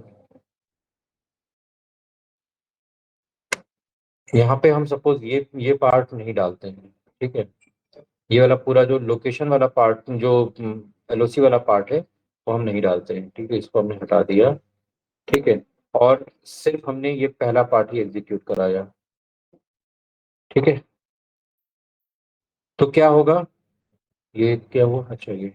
यहाँ पे हम सपोज ये पार्ट नहीं डालते हैं। ठीक है, ये वाला पूरा जो लोकेशन वाला पार्ट, जो एलओसी वाला पार्ट है, वो हम नहीं डालते हैं। ठीक है, इसको हमने हटा दिया। ठीक है, और सिर्फ हमने ये पहला पार्ट ही एग्जीक्यूट कराया। ठीक है, तो क्या होगा, ये क्या हुआ, अच्छा ये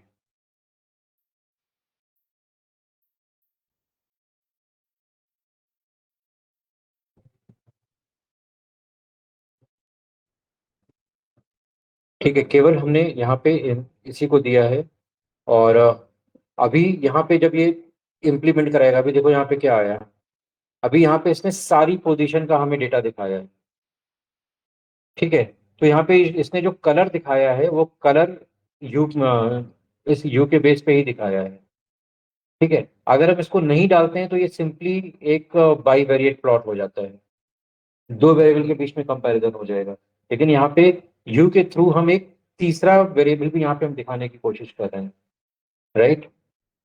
ठीक है, केवल हमने यहाँ पे इसी को दिया है। और अभी यहाँ पे जब ये इम्प्लीमेंट कराएगा, अभी देखो यहाँ पे क्या आया। अभी यहाँ पे इसने सारी पोजीशन का हमें डेटा दिखाया है। ठीक है, तो यहाँ पे इसने जो कलर दिखाया है वो कलर यू इस यू के बेस पे ही दिखाया है। ठीक है, अगर हम इसको नहीं डालते हैं तो ये सिंपली एक बाई वेरिएट प्लॉट हो जाता है, दो वेरिएबल के बीच में कंपैरिजन हो जाएगा। लेकिन यहाँ पे यू के थ्रू हम एक तीसरा वेरिएबल भी यहाँ पे हम दिखाने की कोशिश कर रहे हैं। राइट,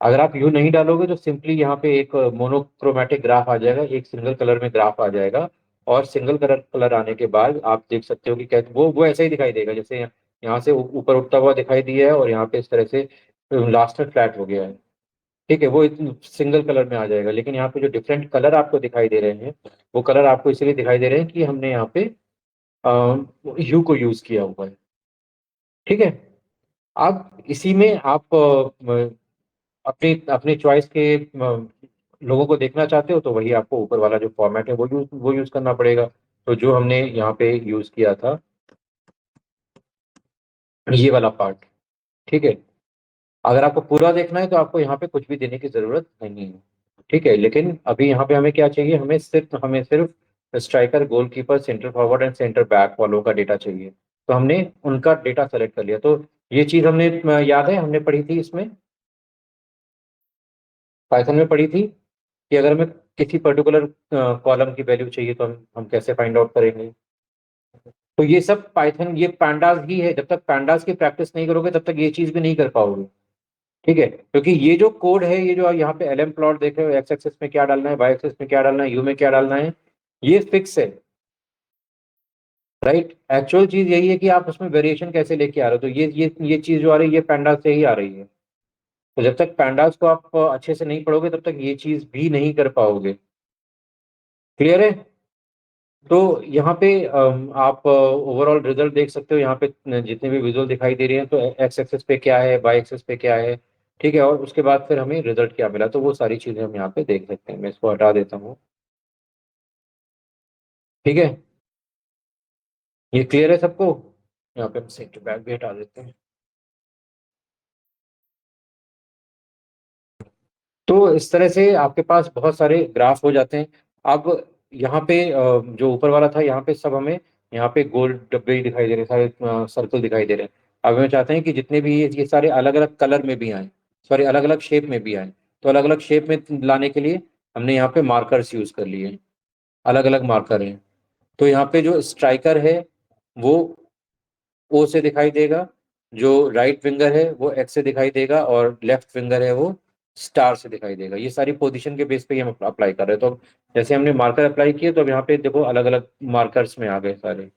अगर आप यू नहीं डालोगे तो सिंपली यहाँ पे एक मोनोक्रोमेटिक ग्राफ आ जाएगा, एक सिंगल कलर में ग्राफ आ जाएगा। और सिंगल कलर कलर आने के बाद आप देख सकते हो कि क्या वो ऐसा ही दिखाई देगा, जैसे यहाँ से ऊपर उठता हुआ दिखाई दिया है और यहाँ पे इस तरह से लास्ट में फ्लैट हो गया है। ठीक है, वो सिंगल कलर में आ जाएगा। लेकिन यहाँ पे जो डिफरेंट कलर आपको दिखाई दे रहे हैं, वो कलर आपको इसलिए दिखाई दे रहे हैं कि हमने यहाँ पे यू को यूज किया हुआ है। ठीक है, अब इसी में आप अपनी अपनी चॉइस के लोगों को देखना चाहते हो तो वही आपको ऊपर वाला जो फॉर्मेट है वो यूज करना पड़ेगा। तो जो हमने यहाँ पे यूज किया था, ये वाला पार्ट। ठीक है, अगर आपको पूरा देखना है तो आपको यहाँ पे कुछ भी देने की जरूरत नहीं है। ठीक है, लेकिन अभी यहाँ पे हमें क्या चाहिए, हमें सिर्फ striker, goalkeeper, centre forward and centre back वालों का डेटा चाहिए। तो हमने उनका डेटा सेलेक्ट कर लिया। तो ये चीज हमने याद है हमने पढ़ी थी इसमें, पाइथन में पढ़ी थी कि अगर हमें किसी पर्टिकुलर कॉलम की वैल्यू चाहिए तो हम कैसे फाइंड आउट करेंगे। तो ये सब पाइथन, ये पैंडास ही है। जब तक पैंडास की प्रैक्टिस नहीं करोगे तब तक ये चीज भी नहीं कर पाओगे। ठीक है, क्योंकि ये जो कोड है, ये जो आप यहाँ पे एलएम प्लॉट देख रहे हो, एक्स एक्सेस में क्या डालना है, वाई एक्सेस में क्या डालना है, यू में क्या डालना है, ये फिक्स है। राइट, एक्चुअल चीज यही है कि आप उसमें वेरिएशन कैसे लेके आ रहे हो। तो ये चीज जो आ रही है ये पैंडास से ही आ रही है। तो जब तक पैंडास को आप अच्छे से नहीं पढ़ोगे तब तक ये चीज भी नहीं कर पाओगे। क्लियर है? तो यहाँ पे आप ओवरऑल रिजल्ट देख सकते हो। यहाँ पे जितने भी विजुअल दिखाई दे रहे हैं, तो एक्स एक्सेस पे क्या है, वाई एक्सेस पे क्या है। ठीक है, और उसके बाद फिर हमें रिजल्ट क्या मिला, तो वो सारी चीजें हम यहाँ पे देख सकते हैं। मैं इसको हटा देता हूँ। ठीक है, ये क्लियर है सबको? यहाँ पे हम सेंटर बैक भी हटा देते हैं। तो इस तरह से आपके पास बहुत सारे ग्राफ हो जाते हैं। अब यहाँ पे जो ऊपर वाला था, यहाँ पे सब हमें, यहाँ पे गोल डब्बे ही दिखाई दे रहे हैं, सारे सर्कल दिखाई दे रहे हैं। अब हमें चाहते हैं कि जितने भी ये सारे अलग अलग कलर में भी आए, सॉरी अलग अलग शेप में भी आए। तो अलग अलग शेप में लाने के लिए हमने यहाँ पे मार्कर्स यूज कर लिए, अलग अलग मार्कर हैं। तो यहाँ पे जो स्ट्राइकर है वो ओ से दिखाई देगा, जो राइट विंगर है वो एक्स से दिखाई देगा, और लेफ्ट विंगर है वो स्टार से दिखाई देगा। ये सारी पोजीशन के बेस पे ही हम अप्लाई कर रहे हैं। तो अब जैसे हमने मार्कर अप्लाई किए, तो अब यहाँ पे देखो अलग अलग मार्कर्स में आ गए सारे।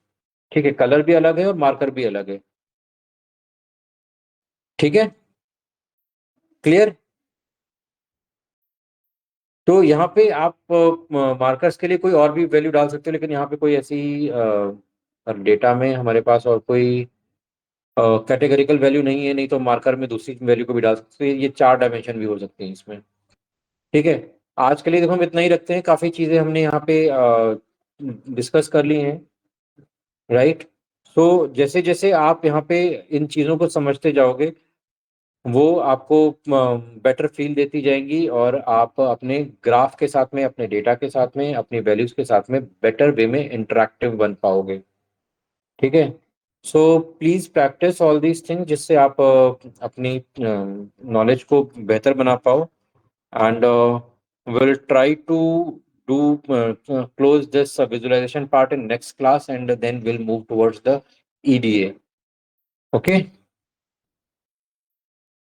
ठीक है, कलर भी अलग है और मार्कर भी अलग है। ठीक है, क्लियर? तो यहाँ पे आप मार्कर्स के लिए कोई और भी वैल्यू डाल सकते हो, लेकिन यहाँ पे कोई ऐसी डेटा में हमारे पास और कोई कैटेगरिकल वैल्यू नहीं है। नहीं तो मार्कर में दूसरी वैल्यू को भी डाल सकते हैं। ये चार डायमेंशन भी हो सकते हैं इसमें। ठीक है, आज के लिए देखो हम इतना ही रखते हैं। काफी चीजें हमने यहाँ पे डिस्कस कर ली हैं। राइट, तो जैसे जैसे आप यहाँ पे इन चीजों को समझते जाओगे, वो आपको बेटर फील देती जाएंगी, और आप अपने ग्राफ के साथ में, अपने डेटा के साथ में, अपनी वैल्यूज के साथ में बेटर वे में इंटरेक्टिव बन पाओगे। ठीक है, so please practise all these things, जिससे आप अपनी नॉलेज को बेहतर बना पाओ। And will try to close this visualization part in next class, and then we'll move towards the EDA. Okay.